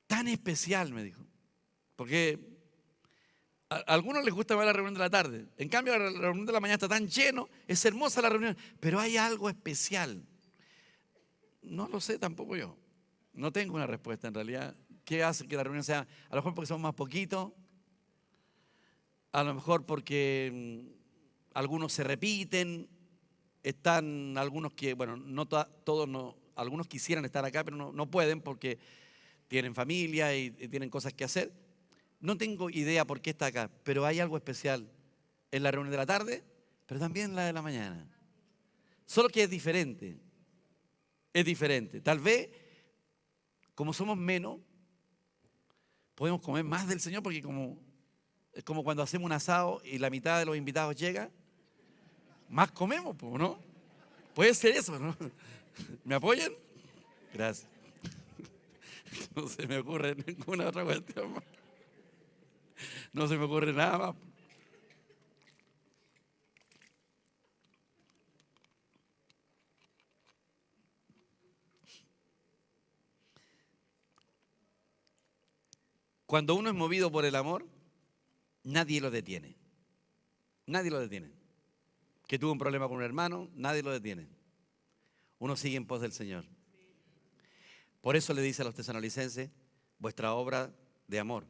tan especial? Me dijo. Porque a algunos les gusta ver la reunión de la tarde. En cambio, la reunión de la mañana está tan lleno, es hermosa la reunión, pero hay algo especial. No lo sé tampoco yo. No tengo una respuesta en realidad. ¿Qué hace que la reunión sea? A lo mejor porque somos más poquitos, a lo mejor porque algunos se repiten, están algunos que, bueno, no todos, no, algunos quisieran estar acá, pero no pueden porque tienen familia y tienen cosas que hacer. No tengo idea por qué está acá, pero hay algo especial en la reunión de la tarde, pero también en la de la mañana. Solo que es diferente. Es diferente. Tal vez, como somos menos, podemos comer más del Señor porque es como cuando hacemos un asado y la mitad de los invitados llega, más comemos, ¿no? Puede ser eso, ¿no? ¿Me apoyan? Gracias. No se me ocurre ninguna otra cuestión más. No se me ocurre nada más. Cuando uno es movido por el amor, nadie lo detiene. Nadie lo detiene. Que tuvo un problema con un hermano, nadie lo detiene. Uno sigue en pos del Señor. Por eso le dice a los tesalonicenses, vuestra obra de amor,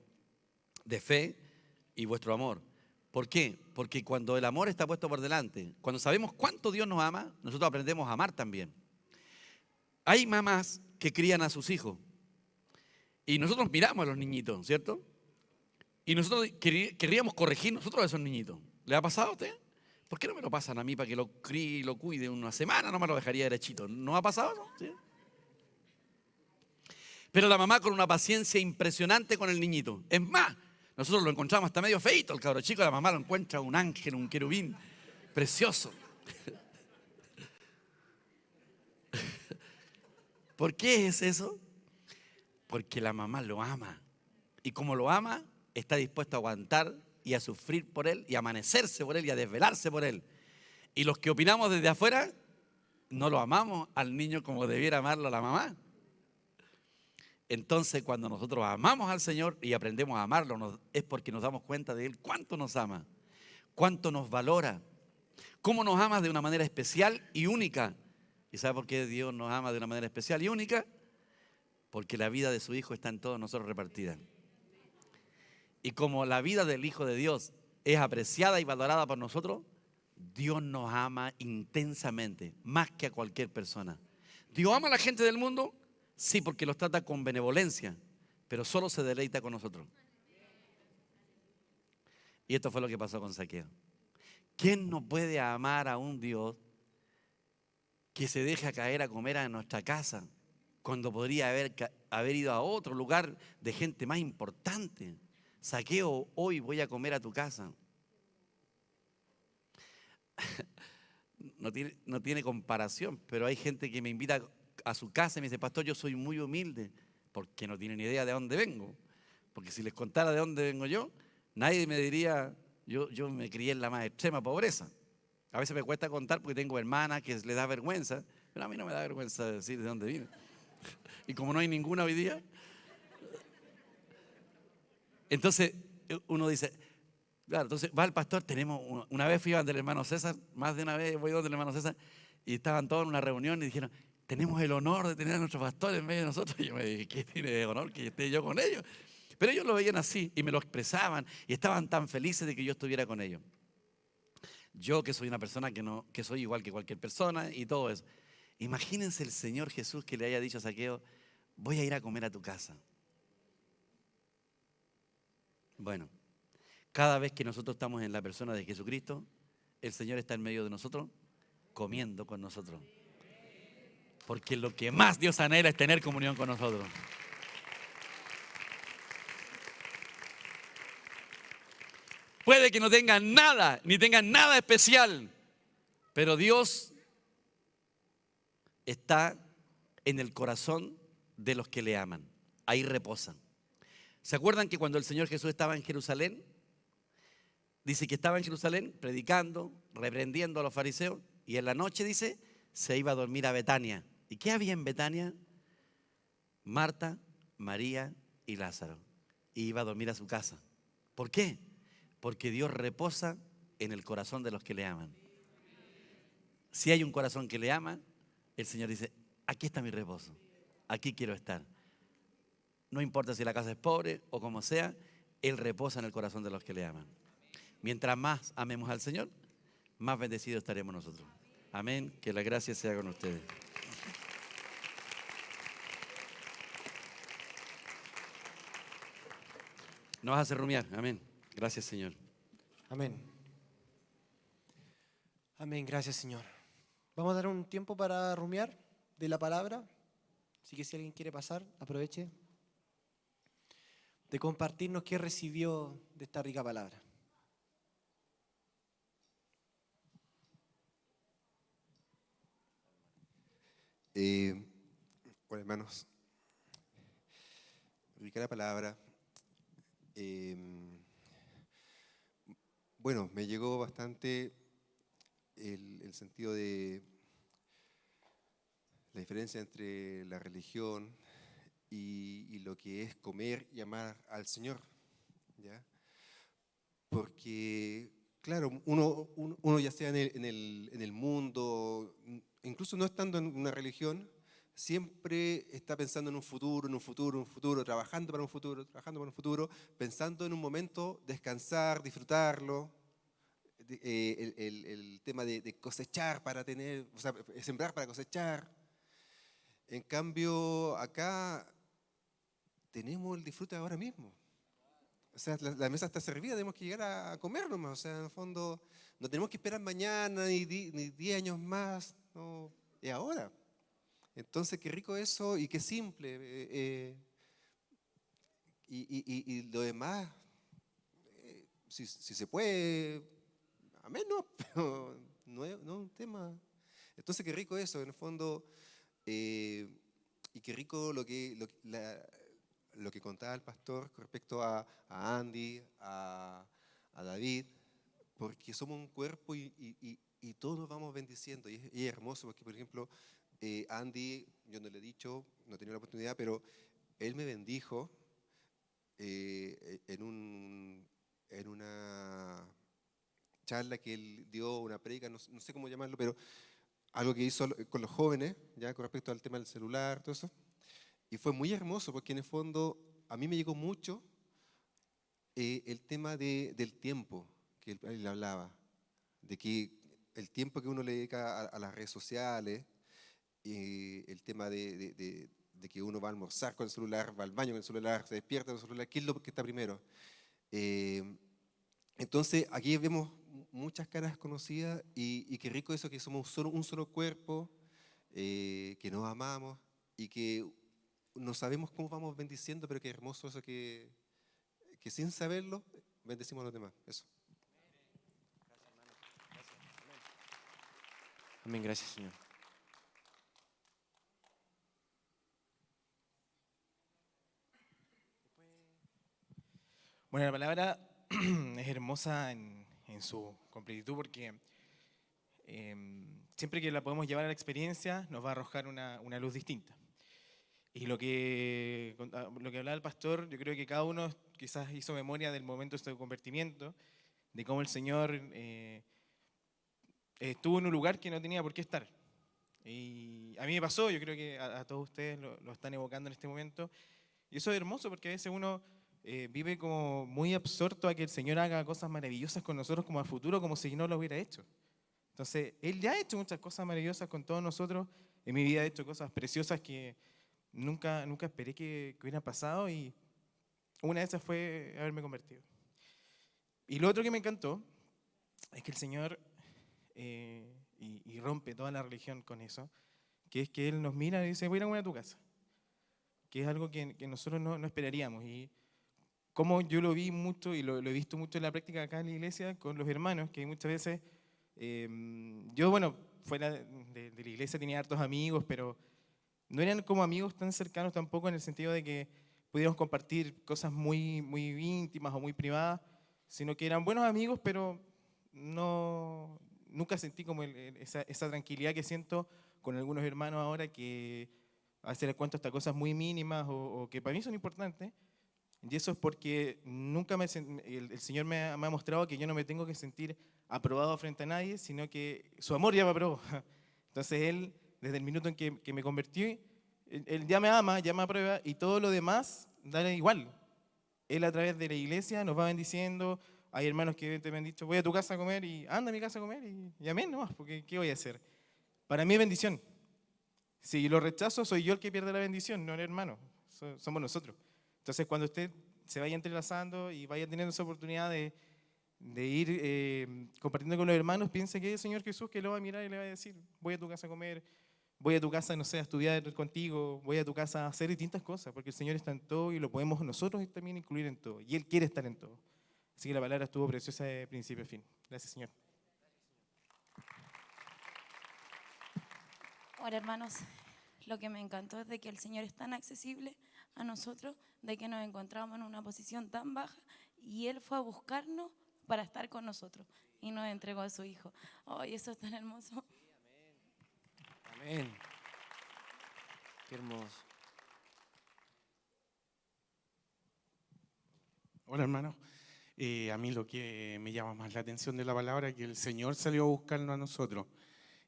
de fe y vuestro amor. ¿Por qué? Porque cuando el amor está puesto por delante, cuando sabemos cuánto Dios nos ama, nosotros aprendemos a amar también. Hay mamás que crían a sus hijos y nosotros miramos a los niñitos, ¿cierto? Y nosotros querríamos corregir nosotros a esos niñitos. ¿Le ha pasado a usted? ¿Por qué no me lo pasan a mí para que lo críe y lo cuide una semana? No me lo dejaría derechito. ¿No ha pasado? ¿No? ¿Sí? Pero la mamá con una paciencia impresionante con el niñito. Es más, nosotros lo encontramos hasta medio feito, el cabro chico, la mamá lo encuentra un ángel, un querubín, precioso. ¿Por qué es eso? Porque la mamá lo ama. Y como lo ama, está dispuesto a aguantar y a sufrir por él, y a amanecerse por él, y a desvelarse por él. Y los que opinamos desde afuera, no lo amamos al niño como debiera amarlo a la mamá. Entonces, cuando nosotros amamos al Señor y aprendemos a amarlo, es porque nos damos cuenta de Él cuánto nos ama, cuánto nos valora, cómo nos ama de una manera especial y única. ¿Y sabe por qué Dios nos ama de una manera especial y única? Porque la vida de su Hijo está en todos nosotros repartida. Y como la vida del Hijo de Dios es apreciada y valorada por nosotros, Dios nos ama intensamente, más que a cualquier persona. ¿Dios ama a la gente del mundo? Sí, porque los trata con benevolencia, pero solo se deleita con nosotros. Y esto fue lo que pasó con Zaqueo. ¿Quién no puede amar a un Dios que se deja caer a comer a nuestra casa cuando podría haber ido a otro lugar de gente más importante? Zaqueo, hoy voy a comer a tu casa. No tiene comparación, pero hay gente que me invita a su casa y me dice, pastor, yo soy muy humilde, porque no tienen idea de dónde vengo. Porque si les contara de dónde vengo yo, nadie me diría, yo me crié en la más extrema pobreza. A veces me cuesta contar porque tengo hermanas que les da vergüenza, pero a mí no me da vergüenza decir de dónde vine. Y como no hay ninguna hoy día, entonces uno dice, Claro, entonces va el pastor, una vez fui donde el hermano César, más de una vez voy donde el hermano César, y estaban todos en una reunión y dijeron, tenemos el honor de tener a nuestro pastor en medio de nosotros. Y yo me dije, ¿qué tiene de honor que esté yo con ellos? Pero ellos lo veían así y me lo expresaban y estaban tan felices de que yo estuviera con ellos. Yo que soy una persona que soy igual que cualquier persona y todo eso. Imagínense el Señor Jesús que le haya dicho a Zaqueo, voy a ir a comer a tu casa. Bueno, cada vez que nosotros estamos en la persona de Jesucristo, el Señor está en medio de nosotros, comiendo con nosotros. Porque lo que más Dios anhela es tener comunión con nosotros. Puede que no tengan nada, ni tengan nada especial, pero Dios está en el corazón de los que le aman. Ahí reposan. ¿Se acuerdan que cuando el Señor Jesús estaba en Jerusalén? Dice que estaba en Jerusalén predicando, reprendiendo a los fariseos, y en la noche, dice, se iba a dormir a Betania. ¿Y qué había en Betania? Marta, María y Lázaro. Y iba a dormir a su casa. ¿Por qué? Porque Dios reposa en el corazón de los que le aman. Si hay un corazón que le ama, el Señor dice, aquí está mi reposo, aquí quiero estar. No importa si la casa es pobre o como sea, Él reposa en el corazón de los que le aman. Mientras más amemos al Señor, más bendecidos estaremos nosotros. Amén, que la gracia sea con ustedes. Nos hace rumiar, amén. Gracias, Señor. Amén. Amén, gracias, Señor. Vamos a dar un tiempo para rumiar de la palabra. Así que si alguien quiere pasar, aproveche de compartirnos qué recibió de esta rica palabra. Bueno, hermanos, rica la palabra. Bueno, me llegó bastante el sentido de la diferencia entre la religión y lo que es comer y amar al Señor, ¿ya? Porque, claro, uno ya sea en el mundo, incluso no estando en una religión, siempre está pensando en un futuro, trabajando para un futuro, pensando en un momento, descansar, disfrutarlo, el tema de cosechar para tener, o sea, sembrar para cosechar. En cambio, acá tenemos el disfrute ahora mismo. O sea, la mesa está servida, tenemos que llegar a comer nomás. O sea, en el fondo, no tenemos que esperar mañana ni 10 años más, no, es ahora. Entonces, qué rico eso y qué simple. Y lo demás, si se puede, amén, no, pero no es un tema. Entonces, qué rico eso, en el fondo, y qué rico lo que contaba el pastor con respecto a Andy, a David, porque somos un cuerpo y todos nos vamos bendiciendo. Y es hermoso porque, por ejemplo, Andy, yo no le he dicho, no he tenido la oportunidad, pero él me bendijo en una charla que él dio, una predica, no sé cómo llamarlo, pero algo que hizo con los jóvenes, ya con respecto al tema del celular, todo eso. Y fue muy hermoso porque en el fondo a mí me llegó mucho el tema del tiempo que él hablaba, de que el tiempo que uno le dedica a las redes sociales, el tema de que uno va a almorzar con el celular, va al baño con el celular, se despierta con el celular, ¿qué es lo que está primero? Entonces aquí vemos muchas caras conocidas y qué rico eso que somos un solo cuerpo, que nos amamos y que no sabemos cómo vamos bendiciendo, pero qué hermoso eso que sin saberlo bendecimos a los demás. Eso. Amén, gracias, Señor. Bueno, la palabra es hermosa en su completitud porque siempre que la podemos llevar a la experiencia nos va a arrojar una luz distinta. Y lo que hablaba el pastor, yo creo que cada uno quizás hizo memoria del momento de su convertimiento de cómo el Señor estuvo en un lugar que no tenía por qué estar. Y a mí me pasó, yo creo que a todos ustedes lo están evocando en este momento. Y eso es hermoso porque a veces uno vive como muy absorto a que el Señor haga cosas maravillosas con nosotros como a futuro, como si no lo hubiera hecho. Entonces, Él ya ha hecho muchas cosas maravillosas con todos nosotros. En mi vida he hecho cosas preciosas que nunca esperé que hubieran pasado, y una de esas fue haberme convertido. Y lo otro que me encantó es que el Señor, y rompe toda la religión con eso, que es que Él nos mira y dice, voy a ir a comer a tu casa, que es algo que nosotros no esperaríamos. Y como yo lo vi mucho y lo he visto mucho en la práctica acá en la iglesia con los hermanos, que muchas veces, yo, bueno, fuera de la iglesia tenía hartos amigos, pero no eran como amigos tan cercanos tampoco, en el sentido de que pudiéramos compartir cosas muy, muy íntimas o muy privadas, sino que eran buenos amigos, pero nunca sentí como esa tranquilidad que siento con algunos hermanos ahora, que a veces les cuento hasta cosas muy mínimas o que para mí son importantes. Y eso es porque nunca el Señor me ha mostrado que yo no me tengo que sentir aprobado frente a nadie, sino que su amor ya me aprobó. Entonces Él, desde el minuto en que me convertí, Él ya me ama, ya me aprueba, y todo lo demás da igual. Él, a través de la iglesia, nos va bendiciendo. Hay hermanos que te me han dicho, voy a tu casa a comer, y anda a mi casa a comer, y amén nomás, porque ¿qué voy a hacer? Para mí es bendición. Si lo rechazo, soy yo el que pierde la bendición, no el hermano, somos nosotros. Entonces, cuando usted se vaya entrelazando y vaya teniendo esa oportunidad de ir compartiendo con los hermanos, piense que es el Señor Jesús que lo va a mirar y le va a decir, voy a tu casa a comer, voy a tu casa, no sé, a estudiar contigo, voy a tu casa a hacer distintas cosas, porque el Señor está en todo y lo podemos nosotros también incluir en todo. Y Él quiere estar en todo. Así que la palabra estuvo preciosa de principio a fin. Gracias, Señor. Ahora, hermanos, lo que me encantó es de que el Señor es tan accesible a nosotros, de que nos encontramos en una posición tan baja y Él fue a buscarnos para estar con nosotros y nos entregó a su Hijo. ¡Ay, eso es tan hermoso! Amén. Qué hermoso. Hola, hermano. A mí lo que me llama más la atención de la palabra es que el Señor salió a buscarnos a nosotros.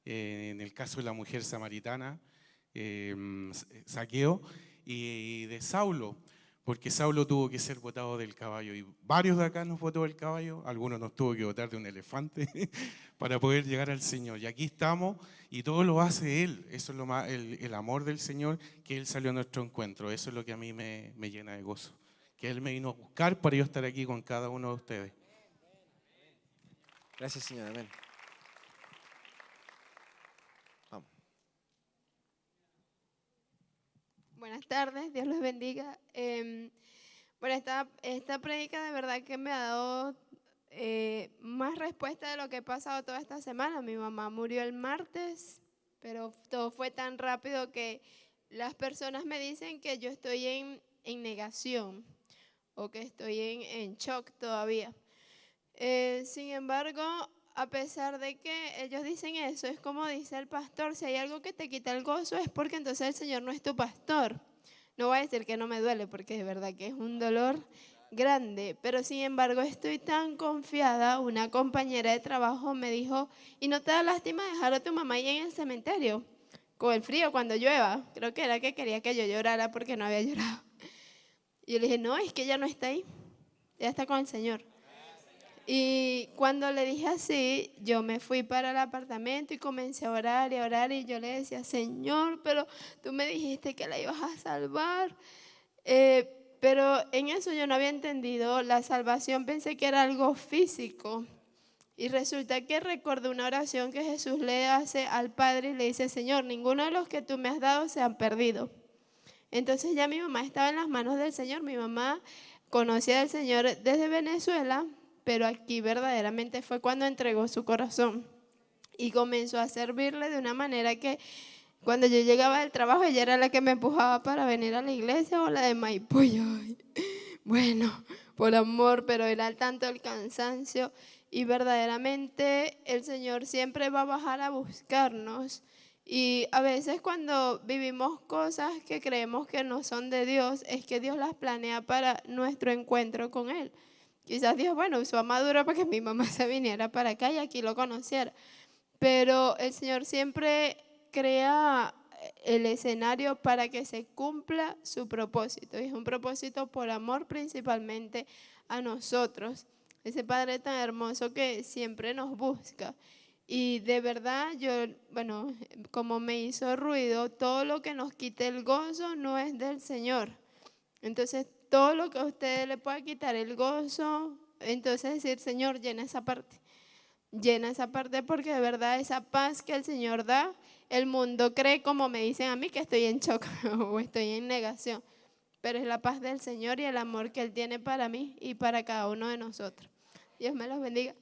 En el caso de la mujer samaritana, Zaqueo, y de Saulo, porque Saulo tuvo que ser botado del caballo, y varios de acá nos botó del caballo, algunos nos tuvo que botar de un elefante para poder llegar al Señor. Y aquí estamos, y todo lo hace Él. Eso es lo más, el amor del Señor, que Él salió a nuestro encuentro. Eso es lo que a mí me llena de gozo, que Él me vino a buscar para yo estar aquí con cada uno de ustedes. Gracias, Señor. Amén. Vamos. Buenas tardes, Dios los bendiga. Bueno, esta prédica de verdad que me ha dado más respuesta de lo que he pasado toda esta semana. Mi mamá murió el martes, pero todo fue tan rápido que las personas me dicen que yo estoy en negación o que estoy en shock todavía. Sin embargo, a pesar de que ellos dicen eso, es como dice el pastor, si hay algo que te quita el gozo es porque entonces el Señor no es tu pastor. No voy a decir que no me duele, porque es verdad que es un dolor grande, pero sin embargo estoy tan confiada. Una compañera de trabajo me dijo, ¿y no te da lástima dejar a tu mamá ahí en el cementerio con el frío cuando llueva? Creo que era que quería que yo llorara porque no había llorado. Y yo le dije, no, es que ella no está ahí, ella está con el Señor. Y cuando le dije así, yo me fui para el apartamento y comencé a orar y a orar, y yo le decía, Señor, pero tú me dijiste que la ibas a salvar. Pero en eso yo no había entendido la salvación, pensé que era algo físico. Y resulta que recordé una oración que Jesús le hace al Padre y le dice, Señor, ninguno de los que tú me has dado se han perdido. Entonces ya mi mamá estaba en las manos del Señor. Mi mamá conocía al Señor desde Venezuela, pero aquí verdaderamente fue cuando entregó su corazón y comenzó a servirle de una manera que cuando yo llegaba del trabajo ella era la que me empujaba para venir a la iglesia, o la de Maipú. Bueno, por amor, pero era tanto el cansancio, y verdaderamente el Señor siempre va a bajar a buscarnos. Y a veces cuando vivimos cosas que creemos que no son de Dios, es que Dios las planea para nuestro encuentro con Él. Quizás Dios, bueno, usó a Maduro para que mi mamá se viniera para acá y aquí lo conociera. Pero el Señor siempre crea el escenario para que se cumpla su propósito. Y es un propósito por amor principalmente a nosotros. Ese Padre tan hermoso que siempre nos busca. Y de verdad, yo, bueno, como me hizo ruido, todo lo que nos quite el gozo no es del Señor. Entonces, todo lo que a usted le pueda quitar el gozo, entonces decir, Señor, llena esa parte. Llena esa parte porque de verdad esa paz que el Señor da, el mundo cree, como me dicen a mí, que estoy en shock o estoy en negación. Pero es la paz del Señor y el amor que Él tiene para mí y para cada uno de nosotros. Dios me los bendiga.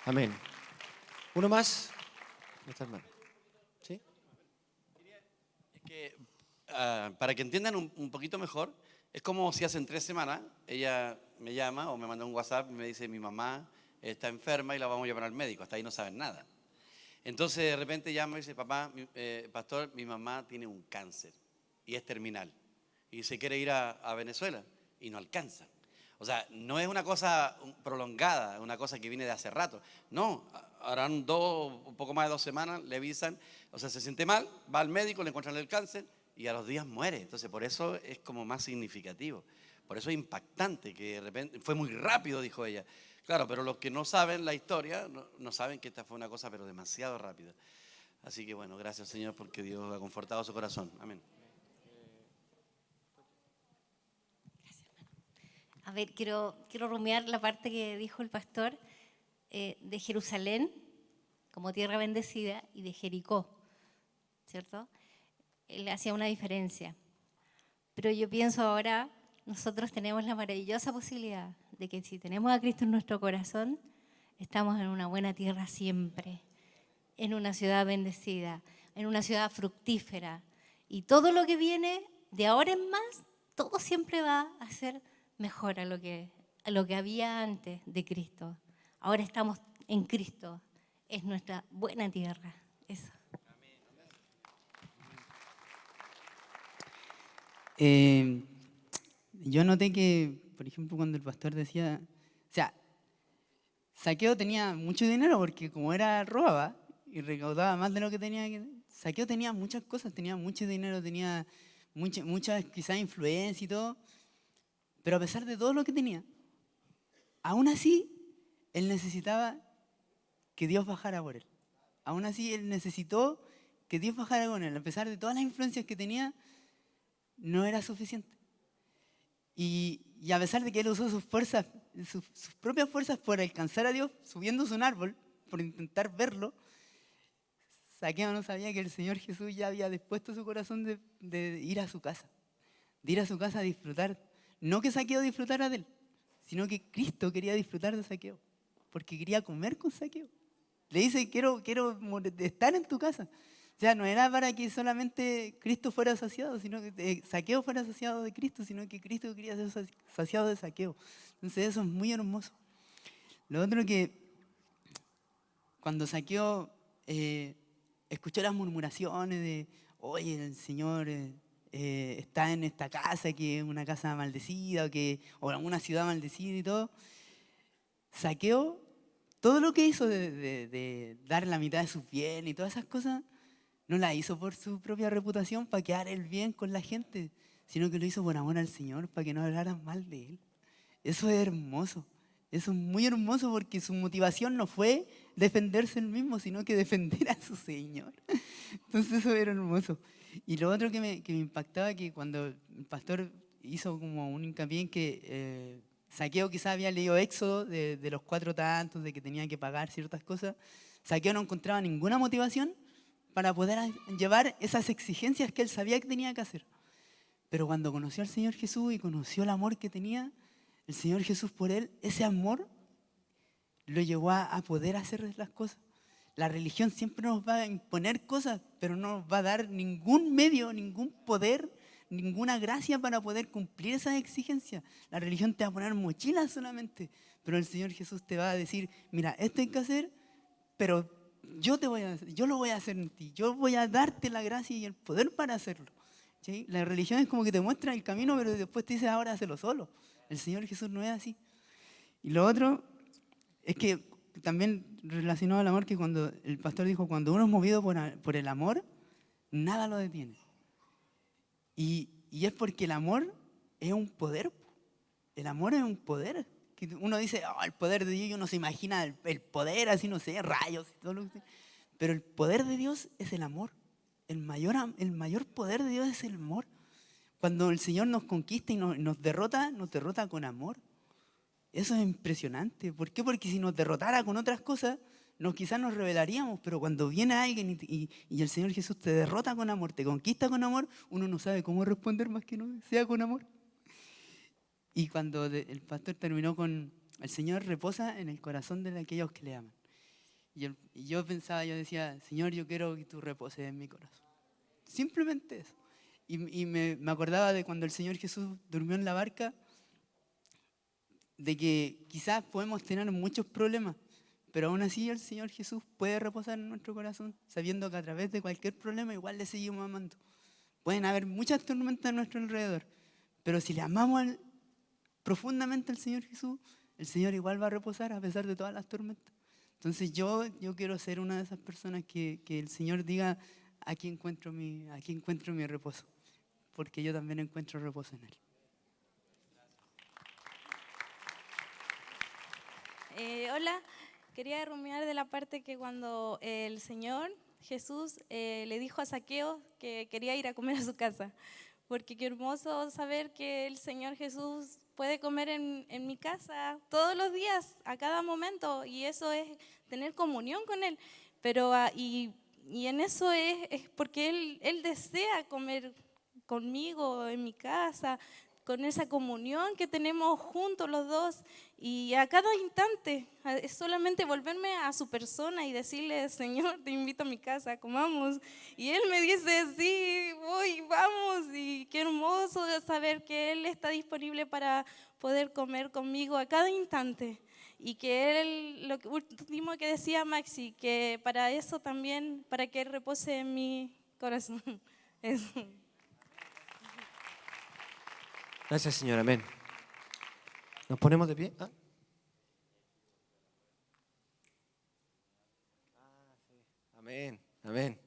Amén. Uno más. Esta hermana. ¿Sí? Es que, para que entiendan un poquito mejor, es como si hace 3 semanas ella me llama o me manda un WhatsApp y me dice, mi mamá está enferma y la vamos a llevar al médico. Hasta ahí no saben nada. Entonces de repente llama y dice, papá, pastor, mi mamá tiene un cáncer y es terminal. Y se quiere ir a Venezuela y no alcanza. O sea, no es una cosa prolongada, es una cosa que viene de hace rato. No, harán un poco más de 2 semanas, le avisan, o sea, se siente mal, va al médico, le encuentran el cáncer y a los días muere. Entonces, por eso es como más significativo. Por eso es impactante, que de repente, fue muy rápido, dijo ella. Claro, pero los que no saben la historia, no saben que esta fue una cosa, pero demasiado rápida. Así que bueno, gracias Señor, porque Dios ha confortado su corazón. Amén. A ver, quiero rumiar la parte que dijo el pastor de Jerusalén como tierra bendecida y de Jericó, ¿cierto? Él hacía una diferencia. Pero yo pienso ahora, nosotros tenemos la maravillosa posibilidad de que si tenemos a Cristo en nuestro corazón, estamos en una buena tierra siempre, en una ciudad bendecida, en una ciudad fructífera. Y todo lo que viene de ahora en más, todo siempre va a ser mejor a lo que había antes de Cristo. Ahora estamos en Cristo, es nuestra buena tierra. Eso. Yo noté que, por ejemplo, cuando el pastor decía, o sea, Zaqueo tenía mucho dinero porque como robaba y recaudaba más de lo que tenía que... Zaqueo tenía muchas cosas, tenía mucho dinero, tenía muchas quizás influencia y todo, pero a pesar de todo lo que tenía, aún así, él necesitaba que Dios bajara por él. Aún así, él necesitó que Dios bajara con él. A pesar de todas las influencias que tenía, no era suficiente. Y a pesar de que él usó sus fuerzas, sus propias fuerzas por alcanzar a Dios, subiéndose a un árbol, por intentar verlo, Zaqueo no sabía que el Señor Jesús ya había dispuesto su corazón de ir a su casa. De ir a su casa a disfrutar. No que Zaqueo disfrutara de él, sino que Cristo quería disfrutar de Zaqueo. Porque quería comer con Zaqueo. Le dice, quiero estar en tu casa. O sea, no era para que solamente Cristo fuera saciado, sino que Zaqueo fuera saciado de Cristo, sino que Cristo quería ser saciado de Zaqueo. Entonces eso es muy hermoso. Lo otro que cuando Zaqueo escuchó las murmuraciones de, oye, el Señor está en esta casa que es una casa maldecida o una ciudad maldecida y todo, Zaqueo, todo lo que hizo de dar la mitad de sus bienes y todas esas cosas, no la hizo por su propia reputación para quedar él bien con la gente, sino que lo hizo por amor al Señor, para que no hablaran mal de él. Eso es hermoso. Eso es muy hermoso porque su motivación no fue defenderse él mismo, sino que defender a su Señor. Entonces eso era hermoso. Y lo otro que me impactaba, que cuando el pastor hizo como un hincapié en que Zaqueo quizás había leído Éxodo de los 4 tantos, de que tenía que pagar ciertas cosas, Zaqueo no encontraba ninguna motivación para poder llevar esas exigencias que él sabía que tenía que hacer. Pero cuando conoció al Señor Jesús y conoció el amor que tenía, el Señor Jesús por él, ese amor lo llevó a poder hacer las cosas. La religión siempre nos va a imponer cosas, pero no nos va a dar ningún medio, ningún poder, ninguna gracia para poder cumplir esas exigencias. La religión te va a poner mochilas solamente, pero el Señor Jesús te va a decir, mira, esto hay que hacer, pero yo lo voy a hacer en ti. Yo voy a darte la gracia y el poder para hacerlo. ¿Sí? La religión es como que te muestra el camino, pero después te dice, ahora hazlo solo. El Señor Jesús no es así. Y lo otro es que también relacionado al amor, que cuando el pastor dijo, cuando uno es movido por el amor, nada lo detiene. Y es porque el amor es un poder. El amor es un poder. Que uno dice, oh, el poder de Dios, y uno se imagina el poder así, no sé, rayos y todo lo que sea. Pero el poder de Dios es el amor. El mayor poder de Dios es el amor. Cuando el Señor nos conquista y nos derrota con amor. Eso es impresionante. ¿Por qué? Porque si nos derrotara con otras cosas, quizás nos rebelaríamos, pero cuando viene alguien y el Señor Jesús te derrota con amor, te conquista con amor, uno no sabe cómo responder más que no sea con amor. Y cuando el pastor terminó con, el Señor reposa en el corazón de aquellos que le aman. Y yo pensaba, yo decía, Señor, yo quiero que tú reposes en mi corazón. Simplemente eso. Y me acordaba de cuando el Señor Jesús durmió en la barca, de que quizás podemos tener muchos problemas, pero aún así el Señor Jesús puede reposar en nuestro corazón, sabiendo que a través de cualquier problema igual le seguimos amando. Pueden haber muchas tormentas a nuestro alrededor, pero si le amamos profundamente al Señor Jesús, el Señor igual va a reposar a pesar de todas las tormentas. Entonces yo quiero ser una de esas personas que el Señor diga, aquí encuentro mi reposo, porque yo también encuentro reposo en Él. Hola, quería rumiar de la parte que cuando el Señor Jesús le dijo a Zaqueo que quería ir a comer a su casa, porque qué hermoso saber que el Señor Jesús puede comer en mi casa todos los días, a cada momento, y eso es tener comunión con Él, pero y en eso es porque Él desea comer conmigo en mi casa, con esa comunión que tenemos juntos los dos, y a cada instante es solamente volverme a su persona y decirle, Señor, te invito a mi casa, comamos, y Él me dice, sí, voy, vamos, y qué hermoso saber que Él está disponible para poder comer conmigo a cada instante, y que Él, lo último que decía Maxi, que para eso también, para que Él repose en mi corazón. Eso. Gracias, Señor. Amén. ¿Nos ponemos de pie? Amén. Amén.